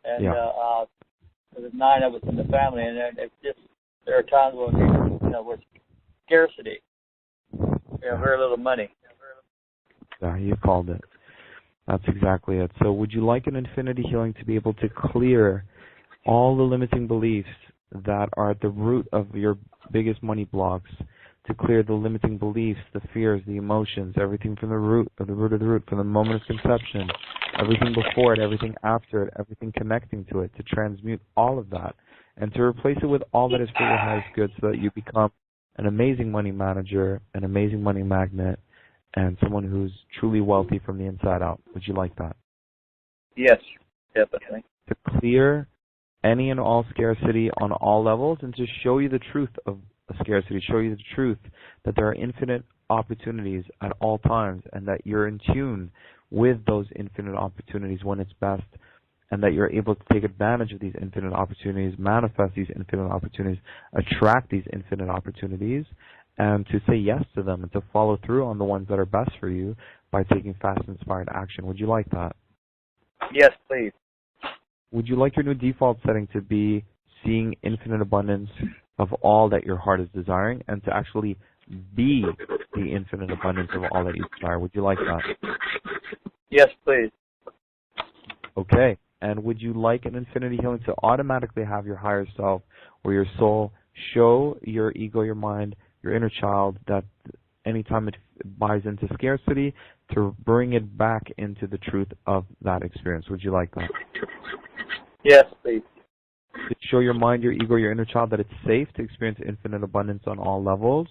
and there was 9 of us in the family, and there are times when with scarcity, very little money. Yeah, you called it. That's exactly it. So would you like an infinity healing to be able to clear all the limiting beliefs that are at the root of your biggest money blocks, to clear the limiting beliefs, the fears, the emotions, everything from the root of the root of the root, from the moment of conception, everything before it, everything after it, everything connecting to it, to transmute all of that, and to replace it with all that is for your highest good so that you become an amazing money manager, an amazing money magnet, and someone who's truly wealthy from the inside out. Would you like that? Yes, definitely. To clear any and all scarcity on all levels, and to show you the truth of scarcity, show you the truth that there are infinite opportunities at all times, and that you're in tune with those infinite opportunities when it's best, and that you're able to take advantage of these infinite opportunities, manifest these infinite opportunities, attract these infinite opportunities, and to say yes to them and to follow through on the ones that are best for you by taking fast, inspired action. Would you like that? Yes, please. Would you like your new default setting to be seeing infinite abundance of all that your heart is desiring, and to actually be the infinite abundance of all that you desire? Would you like that? Yes, please. Okay. And would you like an infinity healing to automatically have your higher self or your soul show your ego, your mind, your inner child that anytime it buys into scarcity, to bring it back into the truth of that experience? Would you like that? Yes, please. To show your mind, your ego, your inner child that it's safe to experience infinite abundance on all levels,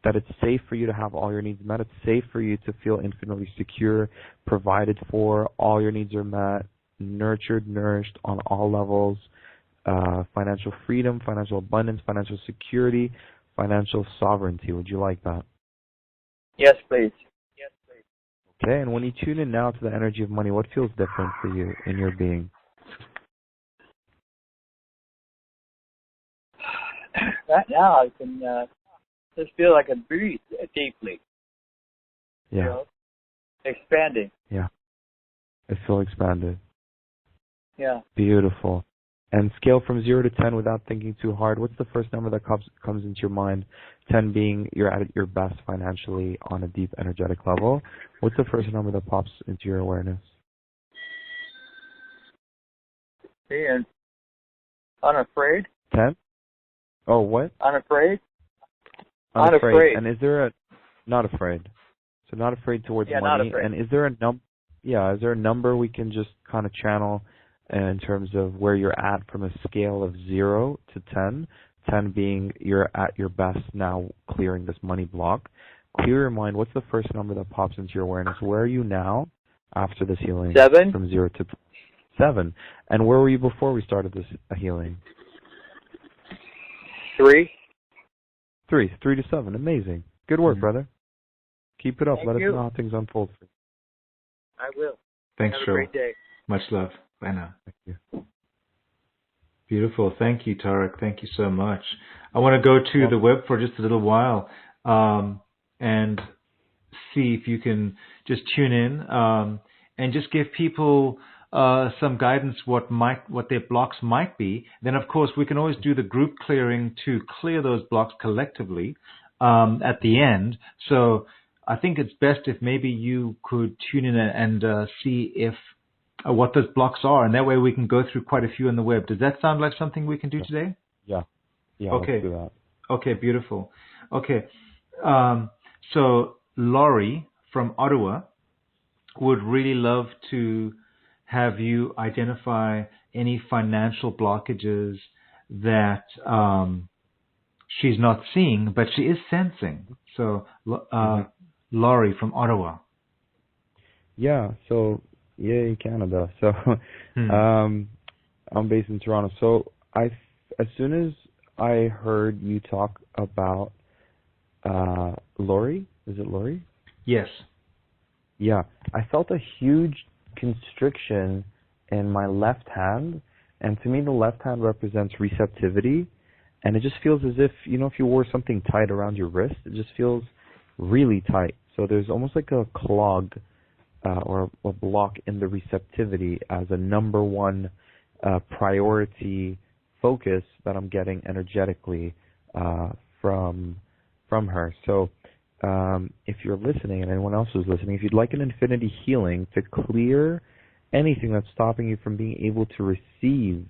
that it's safe for you to have all your needs met, it's safe for you to feel infinitely secure, provided for, all your needs are met, nurtured, nourished on all levels, financial freedom, financial abundance, financial security, financial sovereignty. Would you like that? Yes, please. Yes, please. Okay, and when you tune in now to the energy of money, what feels different for you in your being? Right now, I can just feel like I breathe deeply. Yeah. Expanding. Yeah. I feel expanded. Yeah. Beautiful. And scale from 0 to 10 without thinking too hard. What's the first number that comes into your mind? 10 being you're at your best financially on a deep energetic level. What's the first number that pops into your awareness? Being unafraid. 10? Oh, what? Unafraid. Unafraid. And is there a... Not afraid. So not afraid towards money. Not afraid. And is there a number we can just kind of channel in terms of where you're at from a scale of 0 to 10? 10 being you're at your best now clearing this money block. Clear your mind. What's the first number that pops into your awareness? Where are you now after this healing? 7. From 0 to 7. And where were you before we started this healing? 3. 3 to 7. Amazing. Good work, brother. Keep it up. Thank Let you. us know how things unfold for you. I will. Thanks, Have Joe. a great day. Much love. Bye now. Thank you. Beautiful. Thank you, Tarek. Thank you so much. I want to go to the web for just a little while and see if you can just tune in and just give people some guidance what their blocks might be. Then, of course, we can always do the group clearing to clear those blocks collectively at the end. So I think it's best if maybe you could tune in and see if what those blocks are, and that way we can go through quite a few on the web. Does that sound like something we can do today? Yeah. Okay. Let's do that. Okay, beautiful. Okay. So Laurie from Ottawa would really love to have you identify any financial blockages that she's not seeing, but she is sensing. So Laurie from Ottawa. Yeah, so yay, Canada. So I'm based in Toronto. So as soon as I heard you talk about Laurie, is it Laurie? Yes. Yeah, I felt a huge constriction in my left hand, and to me the left hand represents receptivity, and it just feels as if, if you wore something tight around your wrist, it just feels really tight. So there's almost like a clog or a block in the receptivity as a number one priority focus that I'm getting energetically from her. So if you're listening, and anyone else who's listening, if you'd like an infinity healing to clear anything that's stopping you from being able to receive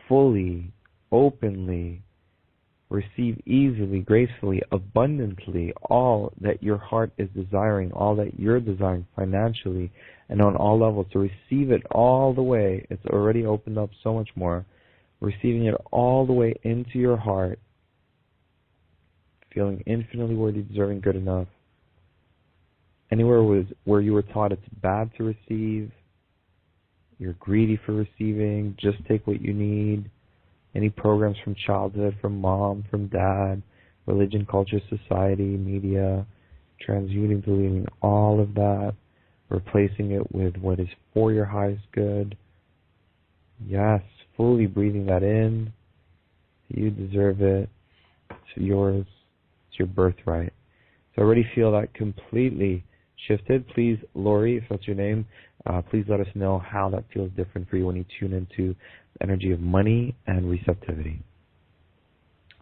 fully, openly, receive easily, gracefully, abundantly all that your heart is desiring, all that you're desiring financially and on all levels, to receive it all the way. It's already opened up so much more. Receiving it all the way into your heart, feeling infinitely worthy, deserving, good enough. Anywhere where you were taught it's bad to receive, you're greedy for receiving, just take what you need. Any programs from childhood, from mom, from dad, religion, culture, society, media, transmuting, deleting all of that, replacing it with what is for your highest good. Yes, fully breathing that in. You deserve it. It's yours. It's your birthright. So I already feel that completely shifted. Please, Laurie, if that's your name, please let us know how that feels different for you when you tune into the energy of money and receptivity.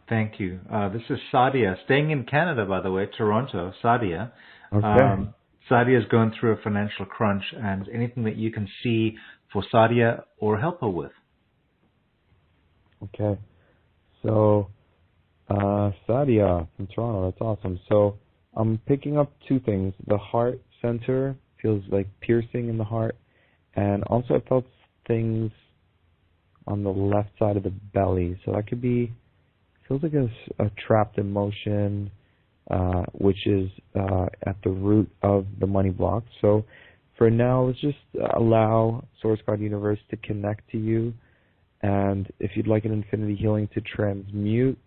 Thank you. This is Sadia, staying in Canada, by the way, Toronto. Sadia. Okay. Sadia is going through a financial crunch, and anything that you can see for Sadia or help her with. Okay. So, Sadia from Toronto, that's awesome. So, I'm picking up two things. The heart center feels like piercing in the heart, and also I felt things on the left side of the belly. So that could be, feels like a trapped emotion, which is at the root of the money block. So for now, let's just allow Source Guide Universe to connect to you. And if you'd like an infinity healing to transmute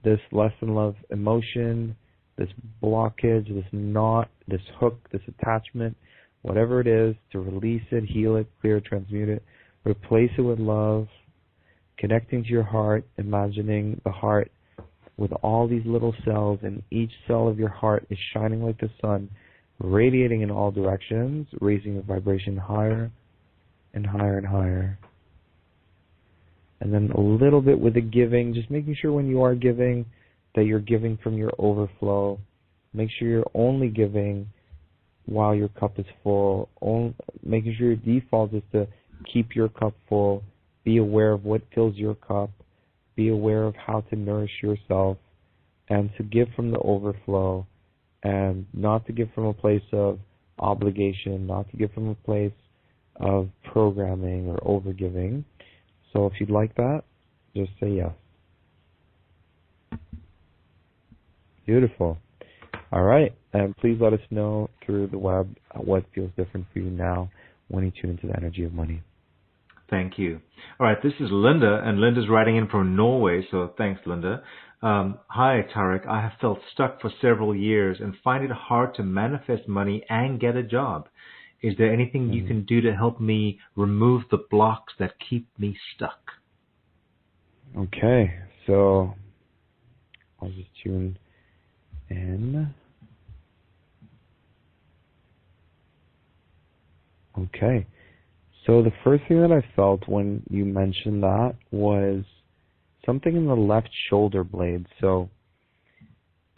this less than love emotion, this blockage, this knot, this hook, this attachment, whatever it is, to release it, heal it, clear it, transmute it, replace it with love, connecting to your heart, imagining the heart with all these little cells, and each cell of your heart is shining like the sun, radiating in all directions, raising the vibration higher and higher and higher. And then a little bit with the giving, just making sure when you are giving that you're giving from your overflow. Make sure you're only giving while your cup is full. Making sure your default is to keep your cup full. Be aware of what fills your cup. Be aware of how to nourish yourself and to give from the overflow. and not to give from a place of obligation, not to give from a place of programming or overgiving. So if you'd like that, just say yes. Beautiful. All right, and please let us know through the web what feels different for you now when you tune into the energy of money. Thank you. All right, this is Linda, and Linda's writing in from Norway, so thanks, Linda. Hi, Tarek. I have felt stuck for several years and find it hard to manifest money and get a job. Is there anything you can do to help me remove the blocks that keep me stuck? Okay, so I'll just tune in. Okay. So the first thing that I felt when you mentioned that was something in the left shoulder blade. So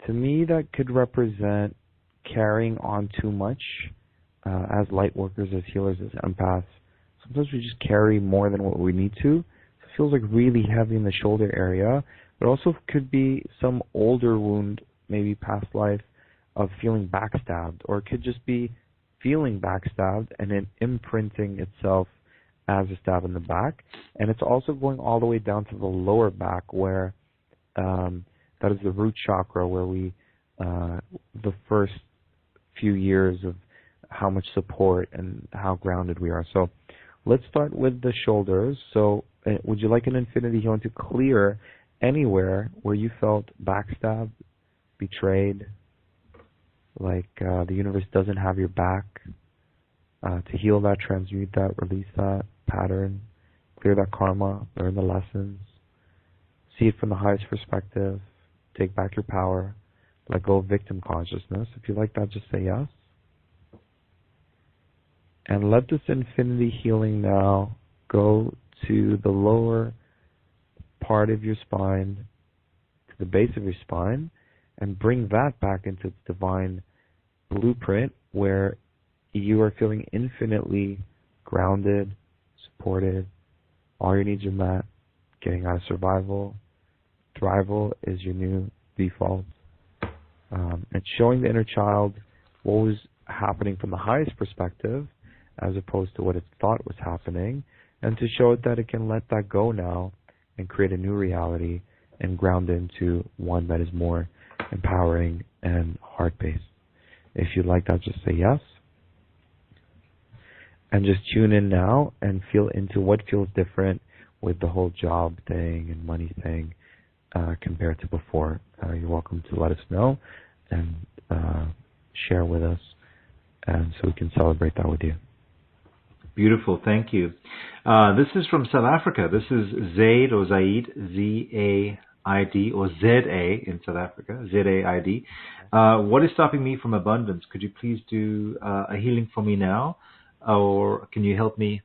to me, that could represent carrying on too much as light workers, as healers, as empaths. Sometimes we just carry more than what we need to. So it feels like really heavy in the shoulder area. But also could be some older wound, maybe past life, of feeling backstabbed. Or it could just be feeling backstabbed and then imprinting itself as a stab in the back. And it's also going all the way down to the lower back where that is the root chakra, where we, the first few years of how much support and how grounded we are. So let's start with the shoulders. So would you like an infinity healing to clear anywhere where you felt backstabbed, betrayed, like the universe doesn't have your back, to heal that, transmute that, release that pattern, clear that karma, learn the lessons, see it from the highest perspective, take back your power, let go of victim consciousness? If you like that, just say yes. And let this infinity healing now go to the lower part of your spine, to the base of your spine, and bring that back into its divine blueprint where you are feeling infinitely grounded, supported, all your needs are met, getting out of survival. Thrival is your new default. And showing the inner child what was happening from the highest perspective as opposed to what it thought was happening, and to show it that it can let that go now and create a new reality and ground into one that is more empowering and heart-based. If you'd like that, just say yes. And just tune in now and feel into what feels different with the whole job thing and money thing compared to before. You're welcome to let us know and share with us, and so we can celebrate that with you. Beautiful, thank you. This is from South Africa. This is Zaid or Zaid, Z-A-I-D, or Z-A in South Africa, Z-A-I-D. What is stopping me from abundance? Could you please do a healing for me now? Or can you help me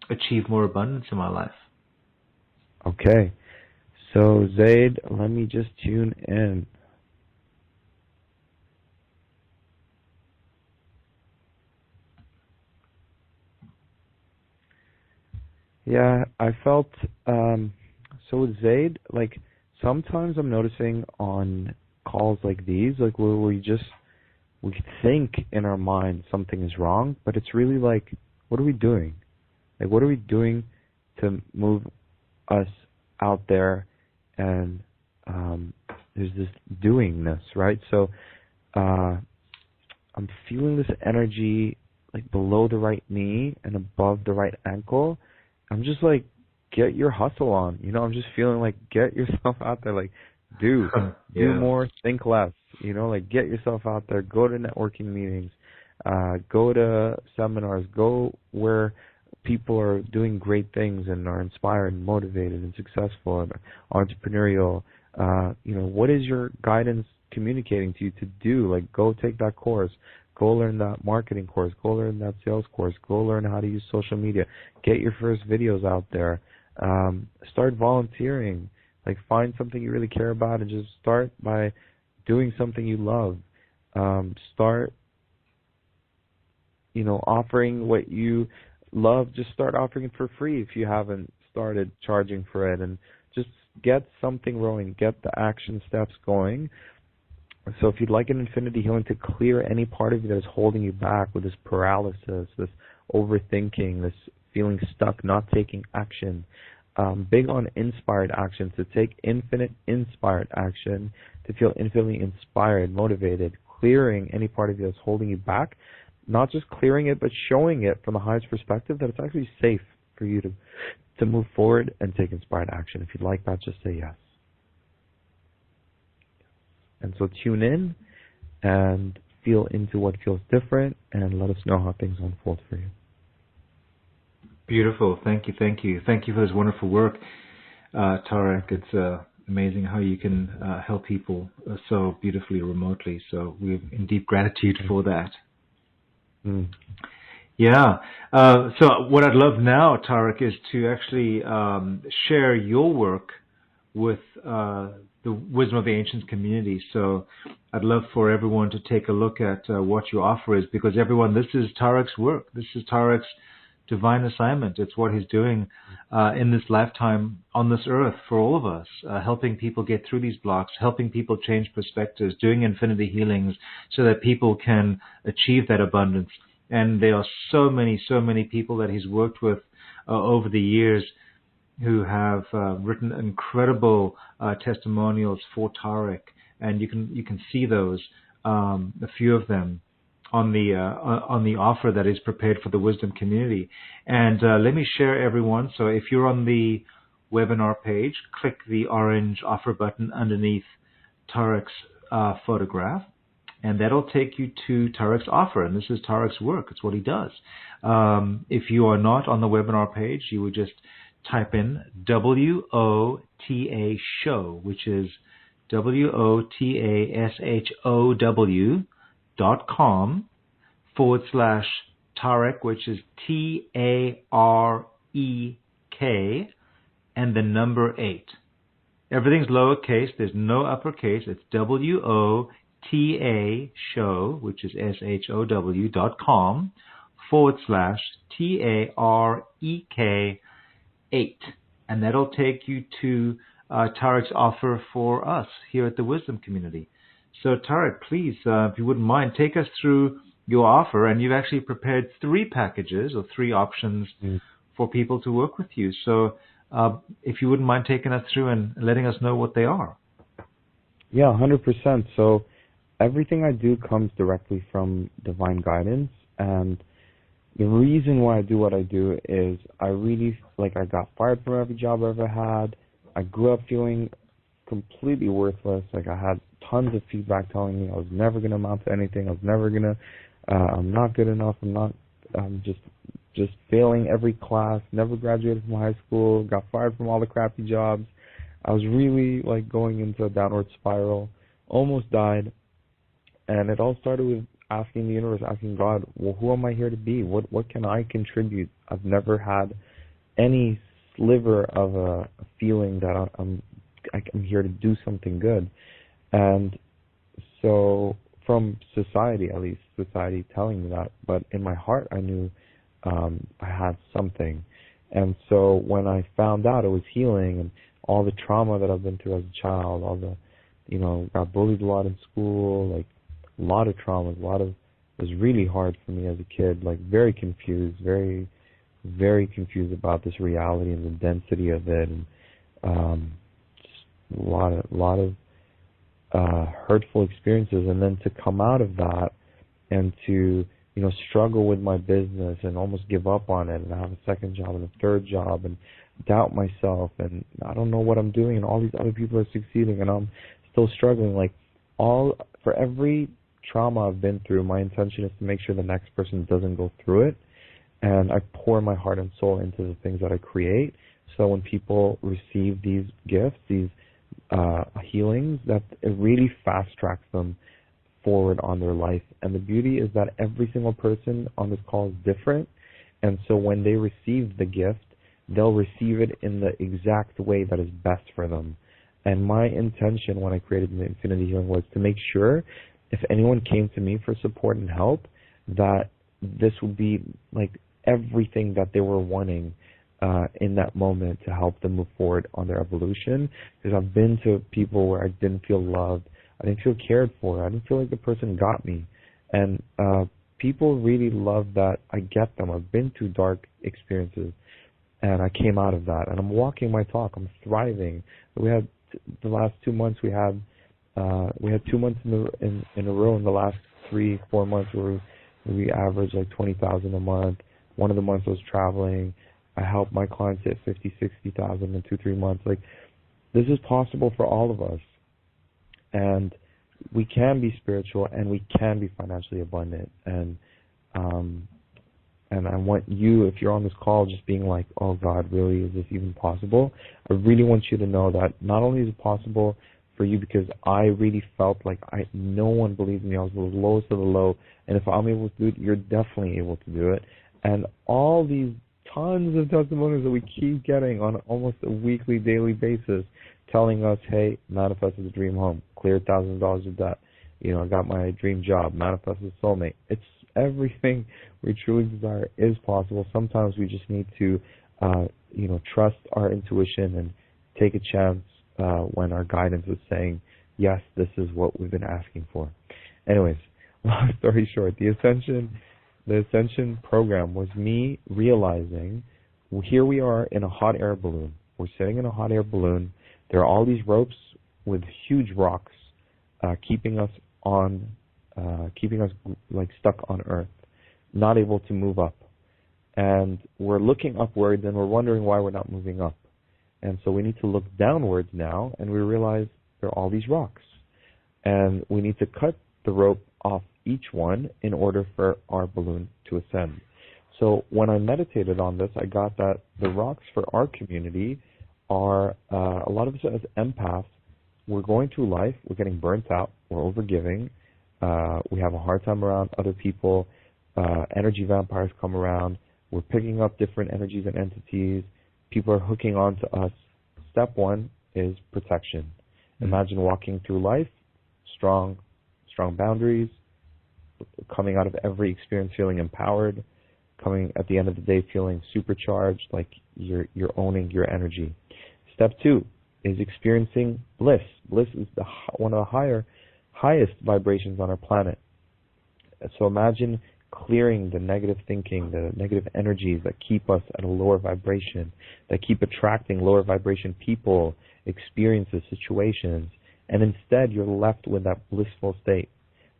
achieve more abundance in my life? Okay. So, Zaid, let me just tune in. Yeah, I felt, so with Zaid, like, sometimes I'm noticing on calls like these, like, where we think in our mind something is wrong, but it's really like, what are we doing? Like, what are we doing to move us out there? And there's this doingness, right? So I'm feeling this energy like below the right knee and above the right ankle. I'm just like, get your hustle on. You know, I'm just feeling like, get yourself out there. Like, do more, think less. You know, like, get yourself out there. Go to networking meetings. Go to seminars. Go where people are doing great things and are inspired and motivated and successful and entrepreneurial. You know, what is your guidance communicating to you to do? Like, go take that course. Go learn that marketing course. Go learn that sales course. Go learn how to use social media. Get your first videos out there. Start volunteering. Like, find something you really care about and just start by doing something you love. Start, you know, offering what you love. Just start offering it for free if you haven't started charging for it, and just get something rolling. Get the action steps going. So if you'd like an infinity healing to clear any part of you that is holding you back with this paralysis, this overthinking, this feeling stuck, not taking action, big on inspired action, to take infinite inspired action, to feel infinitely inspired, motivated, clearing any part of you that's holding you back, not just clearing it, but showing it from the highest perspective that it's actually safe for you to move forward and take inspired action. If you'd like that, just say yes. And so tune in and feel into what feels different, and let us know how things unfold for you. Beautiful. Thank you. Thank you. Thank you for this wonderful work, Tarek. It's amazing how you can help people so beautifully remotely. So we're in deep gratitude for that. Mm. Yeah. So what I'd love now, Tarek, is to actually share your work with the Wisdom of the Ancients community. So I'd love for everyone to take a look at what your offer is, because everyone, this is Tarek's work. This is Tarek's divine assignment. It's what he's doing in this lifetime on this earth for all of us, helping people get through these blocks, helping people change perspectives, doing infinity healings so that people can achieve that abundance. And there are so many people that he's worked with over the years who have written incredible testimonials for Tarek, and you can see those, a few of them, on the offer that is prepared for the Wisdom community. And let me share, everyone. So if you're on the webinar page, click the orange offer button underneath Tarek's photograph, and that'll take you to Tarek's offer. And this is Tarek's work. It's what he does. If you are not on the webinar page, you would just type in WOTA show, which is WOTASHOW.com/Tarek, which is TAREK, and the number 8. Everything's lowercase. There's no uppercase. It's WOTA show, which is SHOW.com/TAREK 8, and that'll take you to Tarek's offer for us here at the Wisdom community. So Tarek, please, if you wouldn't mind, take us through your offer. And you've actually prepared 3 packages or 3 options for people to work with you. So if you wouldn't mind taking us through and letting us know what they are. Yeah, 100%. So everything I do comes directly from divine guidance, and the reason why I do what I do is I really, I got fired from every job I ever had. I grew up feeling completely worthless. I had tons of feedback telling me I was never going to amount to anything. I was never going to, I'm not good enough. I'm just failing every class, never graduated from high school, got fired from all the crappy jobs. I was really going into a downward spiral, almost died. And it all started with asking the universe, asking God, well, who am I here to be? What can I contribute? I've never had any sliver of a feeling that I'm here to do something good. And so from society, at least, society telling me that, but in my heart I knew I had something. And so when I found out it was healing, and all the trauma that I've been through as a child, all the, got bullied a lot in school, a lot of trauma, it was really hard for me as a kid, very confused, very, very confused about this reality and the density of it, and just a lot of hurtful experiences. And then to come out of that and to, struggle with my business and almost give up on it, and have a second job and a third job and doubt myself, and I don't know what I'm doing, and all these other people are succeeding and I'm still struggling. For every trauma I've been through, my intention is to make sure the next person doesn't go through it, and I pour my heart and soul into the things that I create. So when people receive these gifts, these healings, that it really fast tracks them forward on their life. And the beauty is that every single person on this call is different, and so when they receive the gift, they'll receive it in the exact way that is best for them. And my intention when I created the Infinity Healing was to make sure if anyone came to me for support and help, that this would be everything that they were wanting in that moment to help them move forward on their evolution. Because I've been to people where I didn't feel loved. I didn't feel cared for. I didn't feel like the person got me. And people really love that I get them. I've been through dark experiences, and I came out of that. And I'm walking my talk. I'm thriving. We had the last 2 months. We had 2 months in a row in the last 3-4 months where we averaged like $20,000 a month. One of the months I was traveling. I helped my clients hit $50,000-$60,000 in 2-3 months. Like, this is possible for all of us, and we can be spiritual and we can be financially abundant. And I want you, if you're on this call, just being like, oh God, really, is this even possible? I really want you to know that not only is it possible for you, because I really felt like no one believed me. I was the lowest of the low, and if I'm able to do it, you're definitely able to do it. And all these tons of testimonies that we keep getting on almost a weekly, daily basis, telling us, hey, manifested a dream home, cleared $1,000 of debt, I got my dream job, manifested a soulmate. It's everything we truly desire is possible. Sometimes we just need to, trust our intuition and take a chance when our guidance is saying, yes, this is what we've been asking for. Anyways, long story short, the Ascension program was me realizing, here we are in a hot air balloon. We're sitting in a hot air balloon. There are all these ropes with huge rocks keeping us like stuck on Earth, not able to move up. And we're looking upwards and we're wondering why we're not moving up. And so we need to look downwards now, and we realize there are all these rocks. And we need to cut the rope off each one in order for our balloon to ascend. So when I meditated on this, I got that the rocks for our community are, a lot of us as empaths, we're going through life, we're getting burnt out, we're overgiving, we have a hard time around other people, energy vampires come around, we're picking up different energies and entities, people are hooking on to us. Step one is protection. Imagine walking through life, strong boundaries, coming out of every experience feeling empowered, coming at the end of the day feeling supercharged, like you're owning your energy. Step two is experiencing bliss. Bliss is one of the highest vibrations on our planet. So imagine clearing the negative thinking, the negative energies that keep us at a lower vibration, that keep attracting lower vibration people, experiences, situations, and instead you're left with that blissful state.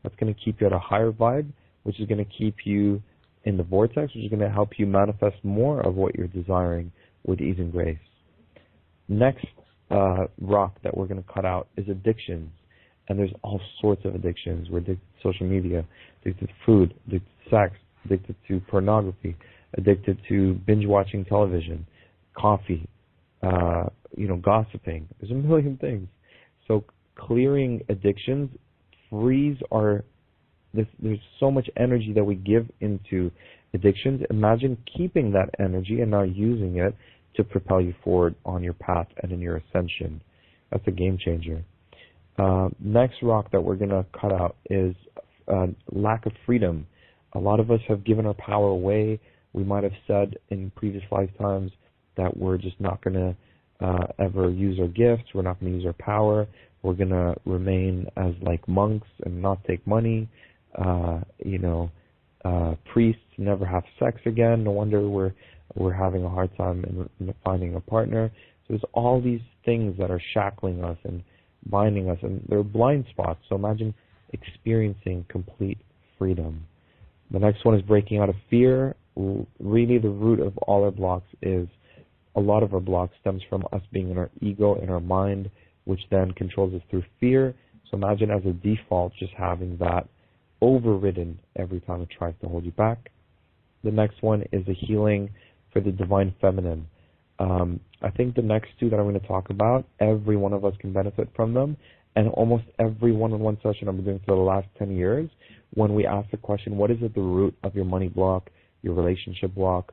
That's going to keep you at a higher vibe, which is going to keep you in the vortex, which is going to help you manifest more of what you're desiring with ease and grace. Next rock that we're going to cut out is addictions. And there's all sorts of addictions. We're addicted to social media, addicted to food, addicted to sex, addicted to pornography, addicted to binge watching television, coffee, gossiping. There's a million things. So clearing addictions frees there's so much energy that we give into addictions. Imagine keeping that energy and not using it to propel you forward on your path and in your ascension. That's a game changer. Next rock that we're going to cut out is lack of freedom. A lot of us have given our power away. We might have said in previous lifetimes that we're just not going to ever use our gifts. We're not going to use our power. We're going to remain as like monks and not take money. Priests never have sex again. No wonder we're having a hard time in finding a partner. So there's all these things that are shackling us and binding us, and they're blind spots. So imagine experiencing complete freedom. The next one is breaking out of fear. Really, the root of all our blocks is, a lot of our blocks stems from us being in our ego, in our mind, which then controls us through fear. So imagine as a default just having that overridden every time it tries to hold you back. The next one is a healing for the divine feminine. I think the next two that I'm going to talk about, every one of us can benefit from them. And almost every one-on-one session I've been doing for the last 10 years, when we ask the question, what is at the root of your money block, your relationship block,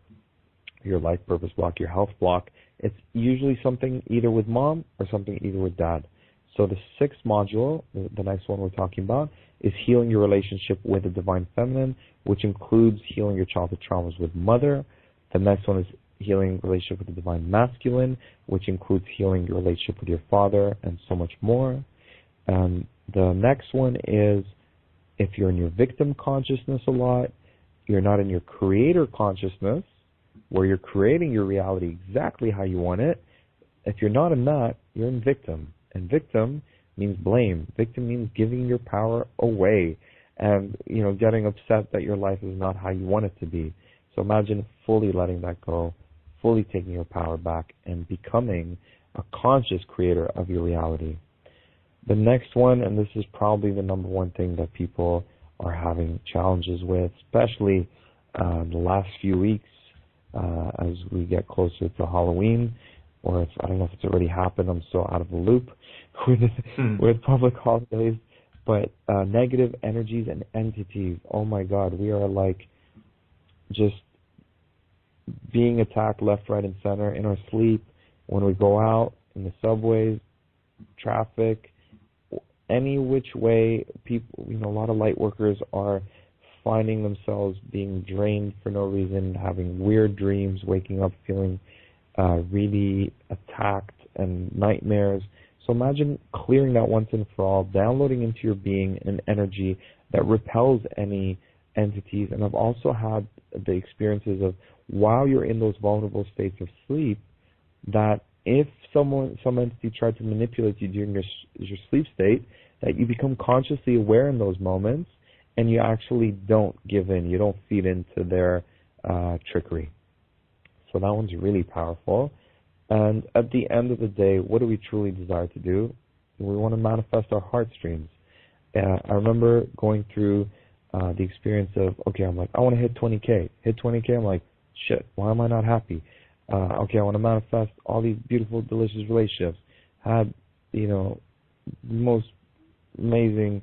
your life purpose block, your health block, it's usually something either with mom or something either with dad. So the sixth module, the next one we're talking about, is healing your relationship with the divine feminine, which includes healing your childhood traumas with mother. The next one is healing relationship with the divine masculine, which includes healing your relationship with your father and so much more. The next one is if you're in your victim consciousness a lot, you're not in your creator consciousness, where you're creating your reality exactly how you want it. If you're not in that, you're in victim. And victim means blame. Victim means giving your power away and, getting upset that your life is not how you want it to be. So imagine fully letting that go, fully taking your power back and becoming a conscious creator of your reality. The next one, and this is probably the number one thing that people are having challenges with, especially the last few weeks as we get closer to Halloween, or I don't know if it's already happened, I'm still out of the loop with public holidays, but negative energies and entities, oh my God, we are like just being attacked left, right, and center in our sleep, when we go out, in the subways, traffic, any which way. People, a lot of light workers are finding themselves being drained for no reason, having weird dreams, waking up feeling really attacked, and nightmares. So imagine clearing that once and for all, downloading into your being an energy that repels any entities. And I've also had the experiences of, while you're in those vulnerable states of sleep, that if some entity tried to manipulate you during your sleep state, that you become consciously aware in those moments, and you actually don't give in. You don't feed into their trickery. So that one's really powerful. And at the end of the day, what do we truly desire to do? We want to manifest our heartstrings. I remember going through the experience of, okay, I'm like, I want to hit 20K. Hit 20K, I'm like, shit, why am I not happy? Okay, I want to manifest all these beautiful, delicious relationships. Had, most amazing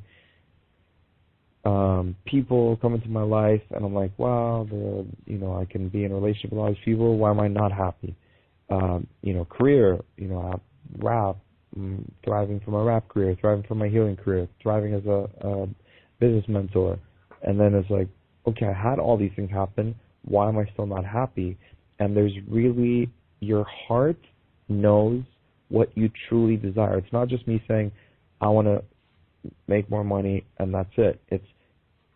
people come into my life, and I'm like, wow, I can be in a relationship with all these people. Why am I not happy? Career, rap, thriving for my rap career, thriving for my healing career, thriving as a business mentor. And then it's like, okay, I had all these things happen. Why am I still not happy? And there's really, your heart knows what you truly desire. It's not just me saying, I want to make more money and that's it. It's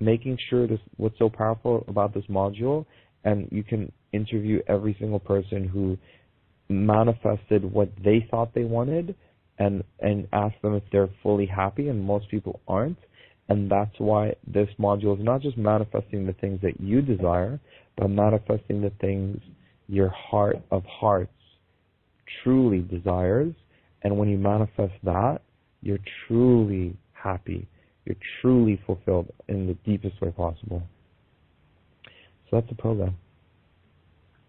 making sure what's so powerful about this module, and you can interview every single person who manifested what they thought they wanted and ask them if they're fully happy, and most people aren't. And that's why this module is not just manifesting the things that you desire, but manifesting the things your heart of hearts truly desires. And when you manifest that, you're truly happy. You're truly fulfilled in the deepest way possible. So that's the program.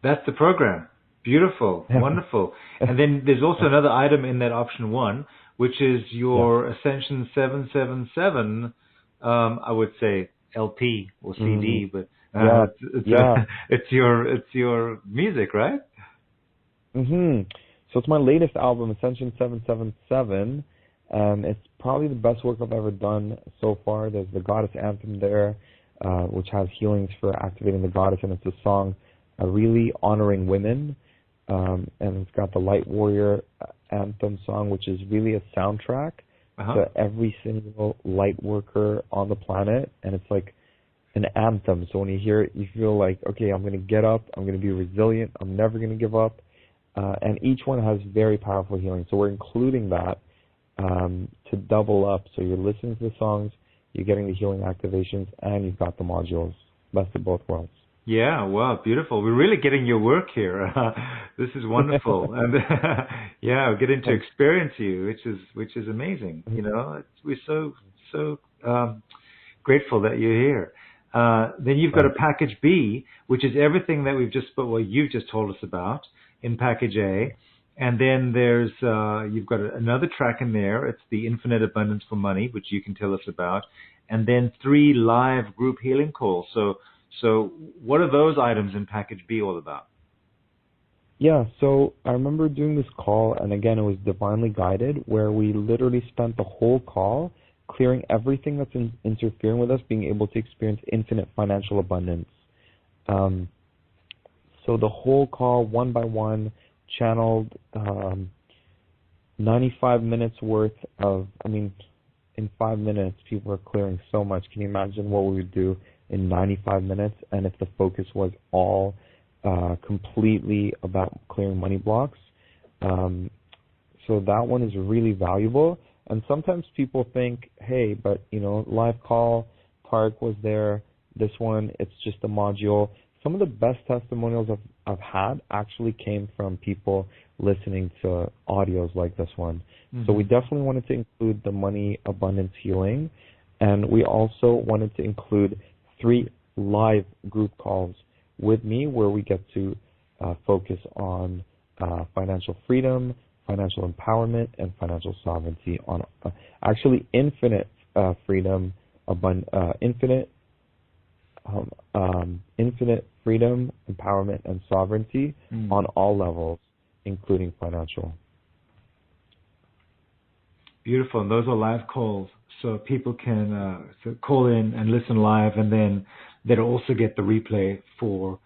That's the program. Beautiful. Wonderful. And then there's also another item in that option 1, which is your Ascension 777, I would say LP or CD, but it's your music, right? So it's my latest album, Ascension 777, and it's probably the best work I've ever done so far. There's the Goddess Anthem there, which has healings for activating the goddess, and it's a song really honoring women. And it's got the Light Warrior Anthem song, which is really a soundtrack to every single light worker on the planet, and it's like an anthem. So when you hear it, you feel like, okay, I'm going to get up, I'm going to be resilient, I'm never going to give up. And each one has very powerful healing. So we're including that to double up. So you're listening to the songs, you're getting the healing activations, and you've got the modules. Best of both worlds. Yeah, wow, beautiful. We're really getting your work here. This is wonderful, and we're getting to experience you, which is amazing. We're so grateful that you're here. Then you've got a package B, which is everything that you've just told us about in package A, and then there's you've got another track in there. It's the Infinite Abundance for Money, which you can tell us about, and then 3 live group healing calls. So what are those items in package B all about? Yeah, so I remember doing this call, and again, it was divinely guided, where we literally spent the whole call clearing everything that's interfering with us being able to experience infinite financial abundance. So the whole call, one by one, channeled 95 minutes worth of, in 5 minutes, people are clearing so much. Can you imagine what we would do in 95 minutes? And if the focus was all completely about clearing money blocks. So that one is really valuable. And sometimes people think, hey, but, live call, Tarek was there. This one, it's just a module. Some of the best testimonials I've had actually came from people listening to audios like this one. Mm-hmm. So we definitely wanted to include the money abundance healing. And we also wanted to include 3 live group calls with me where we get to focus on financial freedom, financial empowerment, and financial sovereignty on actually infinite freedom, infinite freedom, empowerment, and sovereignty on all levels, including financial. Beautiful. And those are live calls, so people can call in and listen live, and then they'll also get the replay for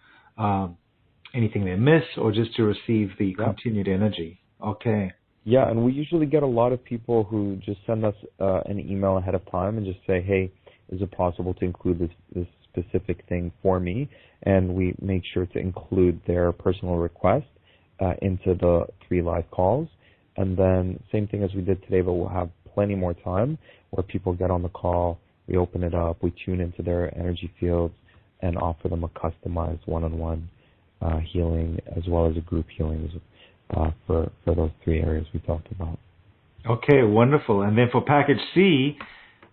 anything they miss or just to receive the continued energy. Okay. Yeah, and we usually get a lot of people who just send us an email ahead of time and just say, hey, is it possible to include this specific thing for me? And we make sure to include their personal request into the 3 live calls. And then same thing as we did today, but we'll have plenty more time where people get on the call, we open it up, we tune into their energy fields and offer them a customized one-on-one healing as well as a group healing for those 3 areas we talked about. Okay, wonderful. And then for package C,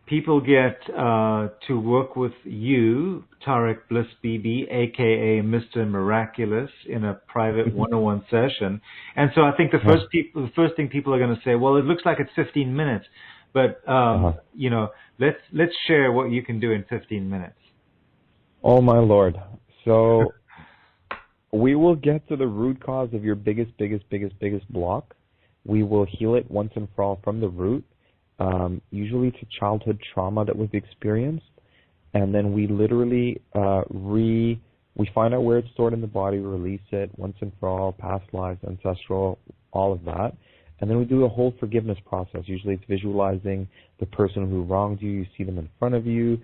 people get to work with you, Tarek Bliss Bibi, a.k.a. Mr. Miraculous, in a private one-on-one session. And so I think the first thing people are going to say, well, it looks like it's 15 minutes, but let's share what you can do in 15 minutes. Oh my Lord! So we will get to the root cause of your biggest block. We will heal it once and for all from the root. Usually to childhood trauma that we've experienced, and then we literally we find out where it's stored in the body, release it once and for all, past lives, ancestral, all of that, and then we do a whole forgiveness process. Usually it's visualizing the person who wronged you, you see them in front of you,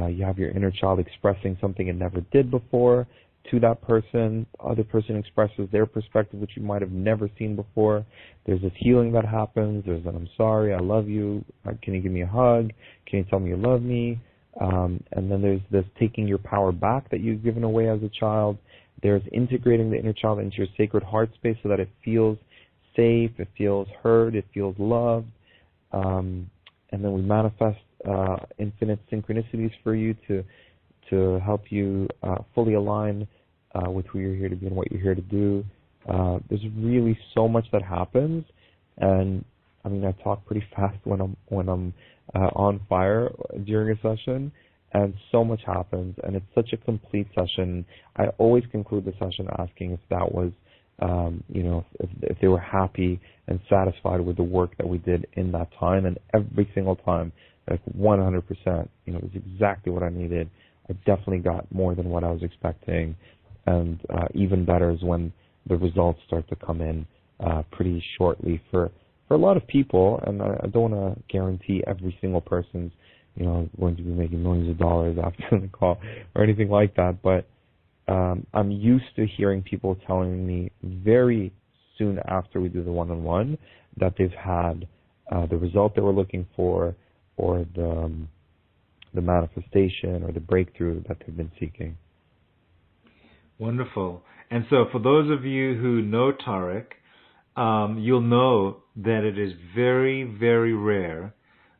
you have your inner child expressing something it never did before to that person. The other person expresses their perspective, which you might have never seen before. There's this healing that happens. There's an I'm sorry, I love you, can you give me a hug, can you tell me you love me? And then there's this taking your power back that you've given away as a child. There's integrating the inner child into your sacred heart space so that it feels safe, it feels heard, it feels loved. And then we manifest infinite synchronicities for you to help you fully align with who you're here to be and what you're here to do. There's really so much that happens, and I mean I talk pretty fast when I'm on fire during a session, and so much happens, and it's such a complete session. I always conclude the session asking if that was, if they were happy and satisfied with the work that we did in that time, and every single time, like 100%, it was exactly what I needed. I definitely got more than what I was expecting, and even better is when the results start to come in pretty shortly for a lot of people. And I don't want to guarantee every single person's going to be making millions of dollars after the call or anything like that, but I'm used to hearing people telling me very soon after we do the one-on-one that they've had the result they were looking for, or the manifestation or the breakthrough that they've been seeking. Wonderful. And so for those of you who know Tarek, you'll know that it is very, very rare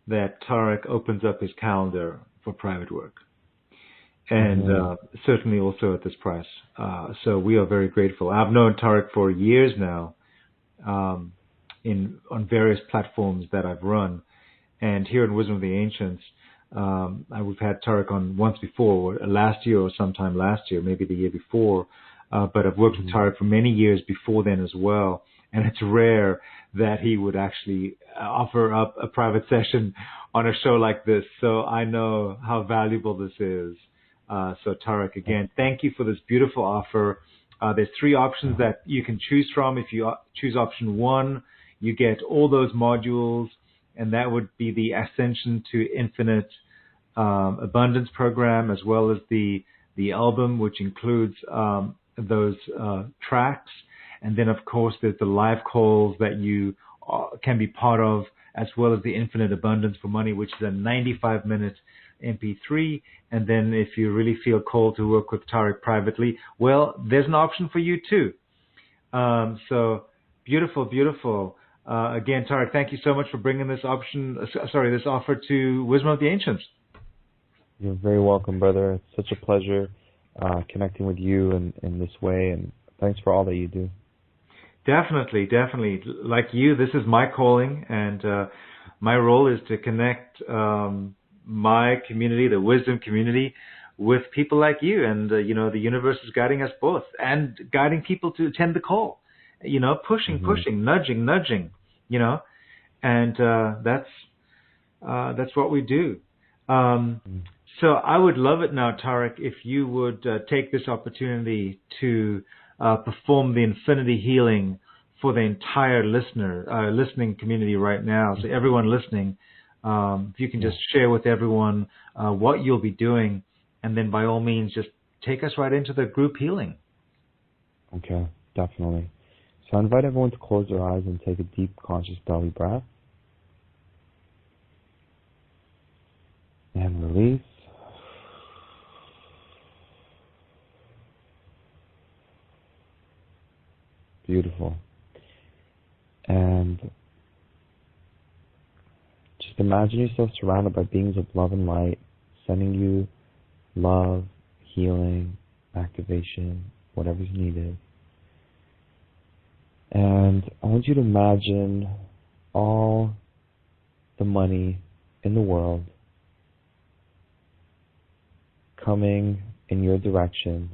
that Tarek opens up his calendar for private work. And certainly also at this price. So we are very grateful. I've known Tarek for years now on various platforms that I've run. And here in Wisdom of the Ancients, we've had Tarek on once before, last year or sometime last year, maybe the year before. But I've worked with Tarek for many years before then as well. And it's rare that he would actually offer up a private session on a show like this. So I know how valuable this is. So Tarek, again, thank you for this beautiful offer. There's 3 options that you can choose from. If you choose option 1, you get all those modules and that would be the Ascension to Infinite Abundance program, as well as the album, which includes those tracks. And then, of course, there's the live calls that you can be part of, as well as the Infinite Abundance for Money, which is a 95-minute MP3. And then if you really feel called to work with Tarek privately, well, there's an option for you too. So beautiful, beautiful. Again, Tarek, thank you so much for bringing this this offer to Wisdom of the Ancients. You're very welcome, brother. It's such a pleasure connecting with you in this way, and thanks for all that you do. Definitely, definitely. Like you, this is my calling, and my role is to connect my community, the wisdom community, with people like you. And, the universe is guiding us both and guiding people to attend the call, pushing, nudging, and that's what we do. So I would love it now, Tarek, if you would take this opportunity to perform the infinity healing for the entire listening community right now. So everyone listening, if you can just share with everyone what you'll be doing, and then by all means, just take us right into the group healing. Okay, definitely. So I invite everyone to close their eyes and take a deep, conscious belly breath. And release. Beautiful. And just imagine yourself surrounded by beings of love and light, sending you love, healing, activation, whatever's needed. And I want you to imagine all the money in the world coming in your direction.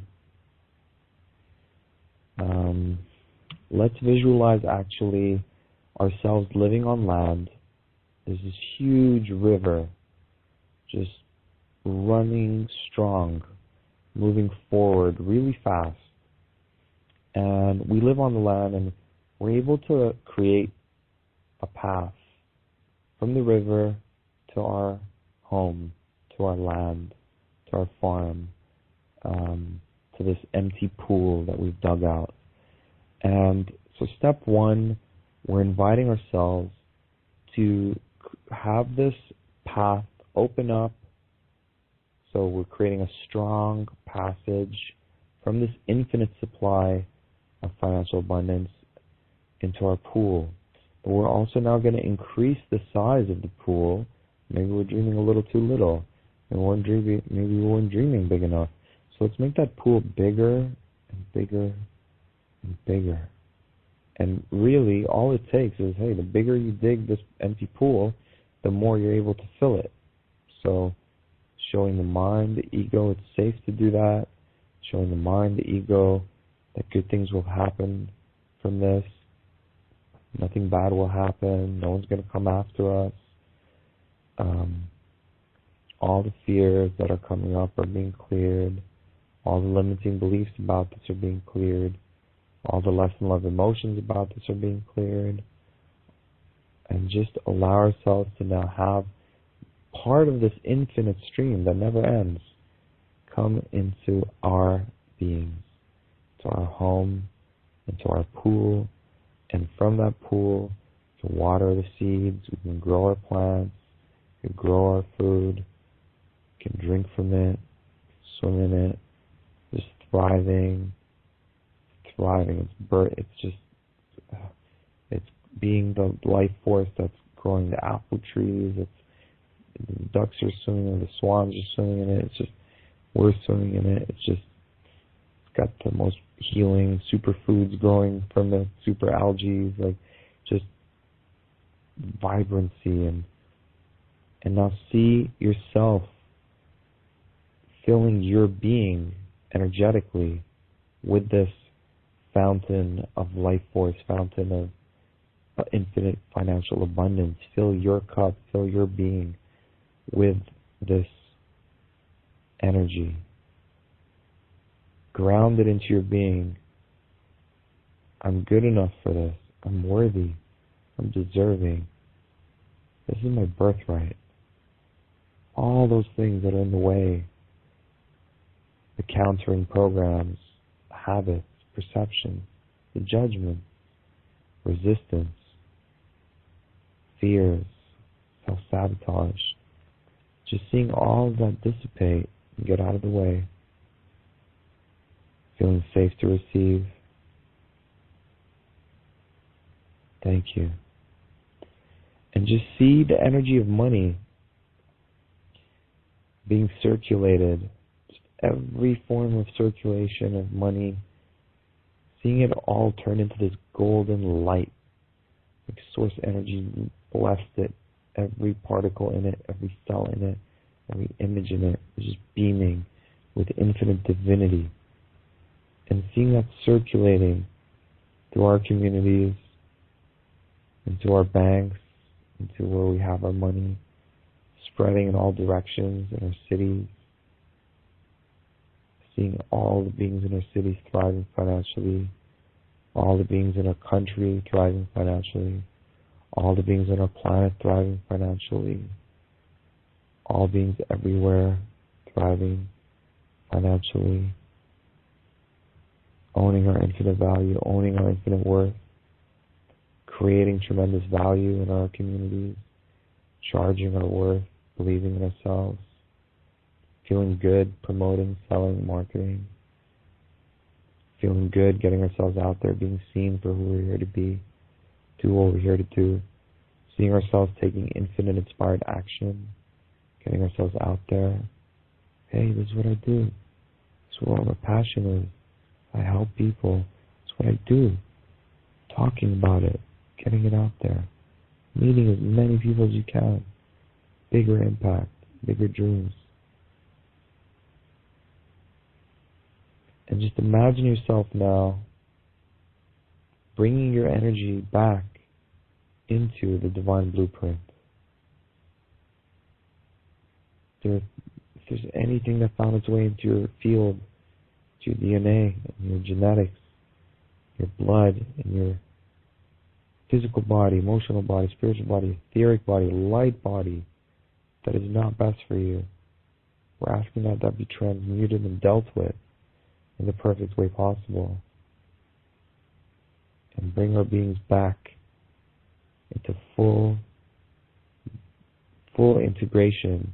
Let's visualize actually ourselves living on land. There's this huge river just running strong, moving forward really fast. And we live on the land, and we're able to create a path from the river to our home, to our land, to our farm, to this empty pool that we've dug out. And so step one, we're inviting ourselves to have this path open up. So we're creating a strong passage from this infinite supply of financial abundance into our pool. But we're also now going to increase the size of the pool. Maybe we're dreaming a little too little. Maybe we weren't dreaming big enough. So let's make that pool bigger and bigger and bigger. And really, all it takes is, hey, the bigger you dig this empty pool, the more you're able to fill it. So showing the mind, the ego, it's safe to do that. Showing the mind, the ego, that good things will happen from this. Nothing bad will happen. No one's going to come after us. All the fears that are coming up are being cleared. All the limiting beliefs about this are being cleared. All the less than love emotions about this are being cleared. And just allow ourselves to now have part of this infinite stream that never ends come into our beings, to our home, into our pool, and from that pool to water the seeds. We can grow our plants, we can grow our food, we can drink from it, swim in it, just thriving. It's being the life force that's growing the apple trees. The ducks are swimming in it, the swans are swimming in it. It's just, we're swimming in it. It's got the most healing superfoods growing from the super algae, like just vibrancy. And now see yourself filling your being energetically with this fountain of life force, fountain of infinite financial abundance. Fill your cup, fill your being with this energy. Ground it into your being. I'm good enough for this. I'm worthy. I'm deserving. This is my birthright. All those things that are in the way, the countering programs, habits, perception, the judgment, resistance, fears, self-sabotage, just seeing all of that dissipate and get out of the way, feeling safe to receive. Thank you. And just see the energy of money being circulated, just every form of circulation of money, seeing it all turn into this golden light, like source energy blessed it, every particle in it, every cell in it, every image in it is just beaming with infinite divinity. And seeing that circulating through our communities, into our banks, into where we have our money, spreading in all directions in our cities, seeing all the beings in our cities thriving financially, all the beings in our country thriving financially, all the beings on our planet thriving financially, all beings everywhere thriving financially, owning our infinite value, owning our infinite worth, creating tremendous value in our communities, charging our worth, believing in ourselves, feeling good, promoting, selling, marketing, feeling good, getting ourselves out there, being seen for who we're here to be, do what we're here to do, seeing ourselves taking infinite inspired action, getting ourselves out there. Hey, this is what I do. This is what my passion is. I help people. It's what I do. Talking about it, getting it out there, meeting as many people as you can, bigger impact, bigger dreams. And just imagine yourself now bringing your energy back into the divine blueprint. If there's anything that found its way into your field, to your DNA, and your genetics, your blood, and your physical body, emotional body, spiritual body, etheric body, light body, that is not best for you, we're asking that that be transmuted and dealt with in the perfect way possible, and bring our beings back into full integration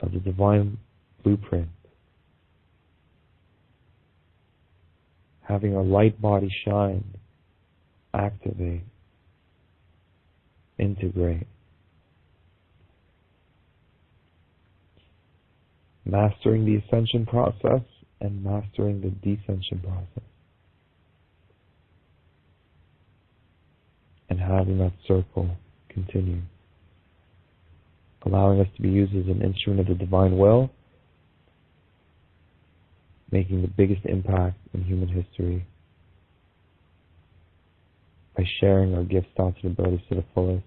of the divine blueprint, having our light body shine, activate, integrate, mastering the ascension process and mastering the descension process, and having that circle continue, allowing us to be used as an instrument of the divine will, making the biggest impact in human history by sharing our gifts, thoughts, and abilities to the fullest,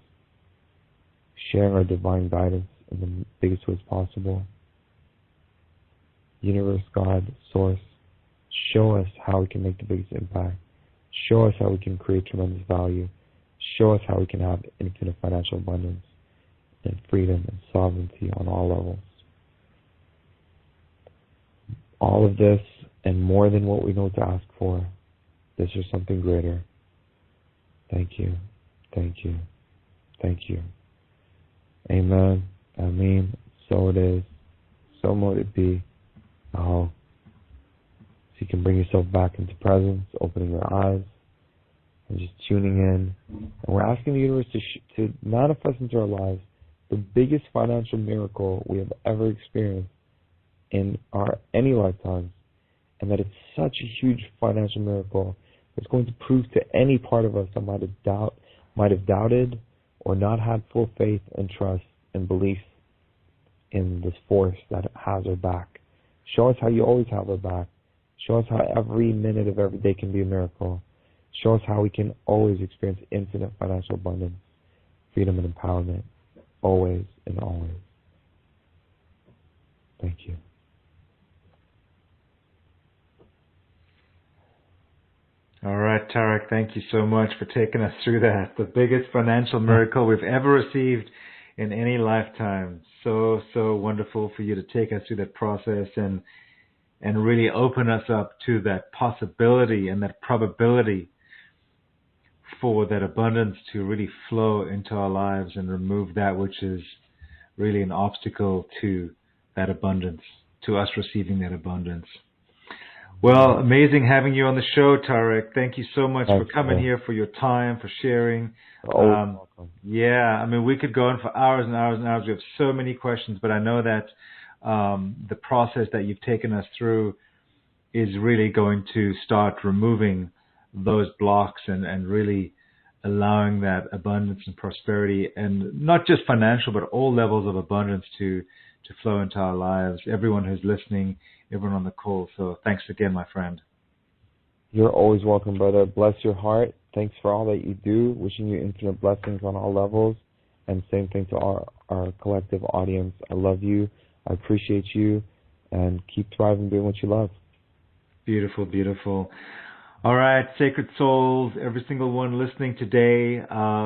sharing our divine guidance in the biggest ways possible. Universe, God, Source, show us how we can make the biggest impact. Show us how we can create tremendous value. Show us how we can have infinite financial abundance and freedom and sovereignty on all levels. All of this and more than what we know to ask for. This is something greater. Thank you. Thank you. Thank you. Amen. Amen. So it is. So mote it be. So you can bring yourself back into presence, opening your eyes, and just tuning in. And we're asking the universe to manifest into our lives the biggest financial miracle we have ever experienced in any lifetimes, and that it's such a huge financial miracle that's going to prove to any part of us that might have doubted or not had full faith and trust and belief in this force that has our back. Show us how you always have our back. Show us how every minute of every day can be a miracle. Show us how we can always experience infinite financial abundance, freedom, and empowerment, always and always. Thank you. All right, Tarek, thank you so much for taking us through that. The biggest financial miracle we've ever received in any lifetime. So, so wonderful for you to take us through that process and really open us up to that possibility and that probability for that abundance to really flow into our lives and remove that which is really an obstacle to that abundance, to us receiving that abundance. Well, amazing having you on the show, Tarek. Thank you so much for coming here, for your time, for sharing. Welcome. Yeah, I mean, we could go on for hours and hours and hours. We have so many questions, but I know that the process that you've taken us through is really going to start removing those blocks and really allowing that abundance and prosperity, and not just financial, but all levels of abundance to flow into our lives. Everyone who's listening, everyone on the call. So thanks again, my friend. You're always welcome, brother. Bless your heart. Thanks for all that you do. Wishing you infinite blessings on all levels. And same thing to our collective audience. I love you. I appreciate you. And keep thriving doing what you love. Beautiful, beautiful. All right, Sacred Souls, every single one listening today,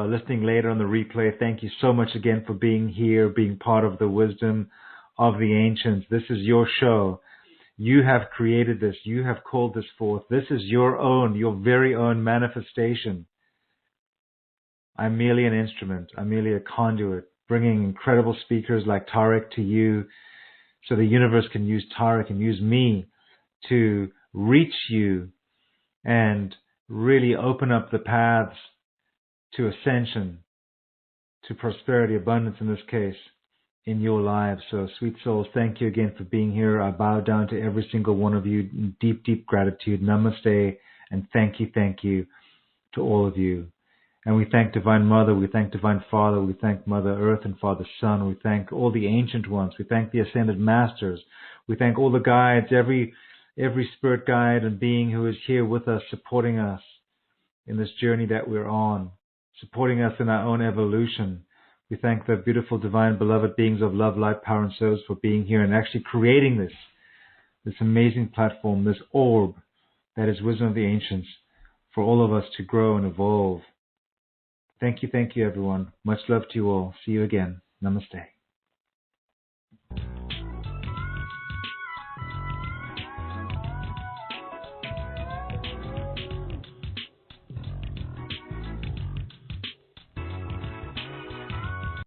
listening later on the replay, thank you so much again for being here, being part of the wisdom of the ancients. This is your show. You have created this. You have called this forth. This is your very own manifestation. I'm merely an instrument. I'm merely a conduit, bringing incredible speakers like Tarek to you so the universe can use Tarek and use me to reach you and really open up the paths to ascension, to prosperity, abundance in this case, in your lives. So, sweet souls, thank you again for being here. I bow down to every single one of you in deep, deep gratitude. Namaste, and thank you to all of you. And we thank Divine Mother, we thank Divine Father, we thank Mother Earth and Father Son, we thank all the ancient ones, we thank the Ascended Masters, we thank all the guides, every spirit guide and being who is here with us, supporting us in this journey that we're on, supporting us in our own evolution. We thank the beautiful, divine, beloved beings of love, light, power, and service for being here and actually creating this amazing platform, this orb that is wisdom of the ancients, for all of us to grow and evolve. Thank you, everyone. Much love to you all. See you again. Namaste.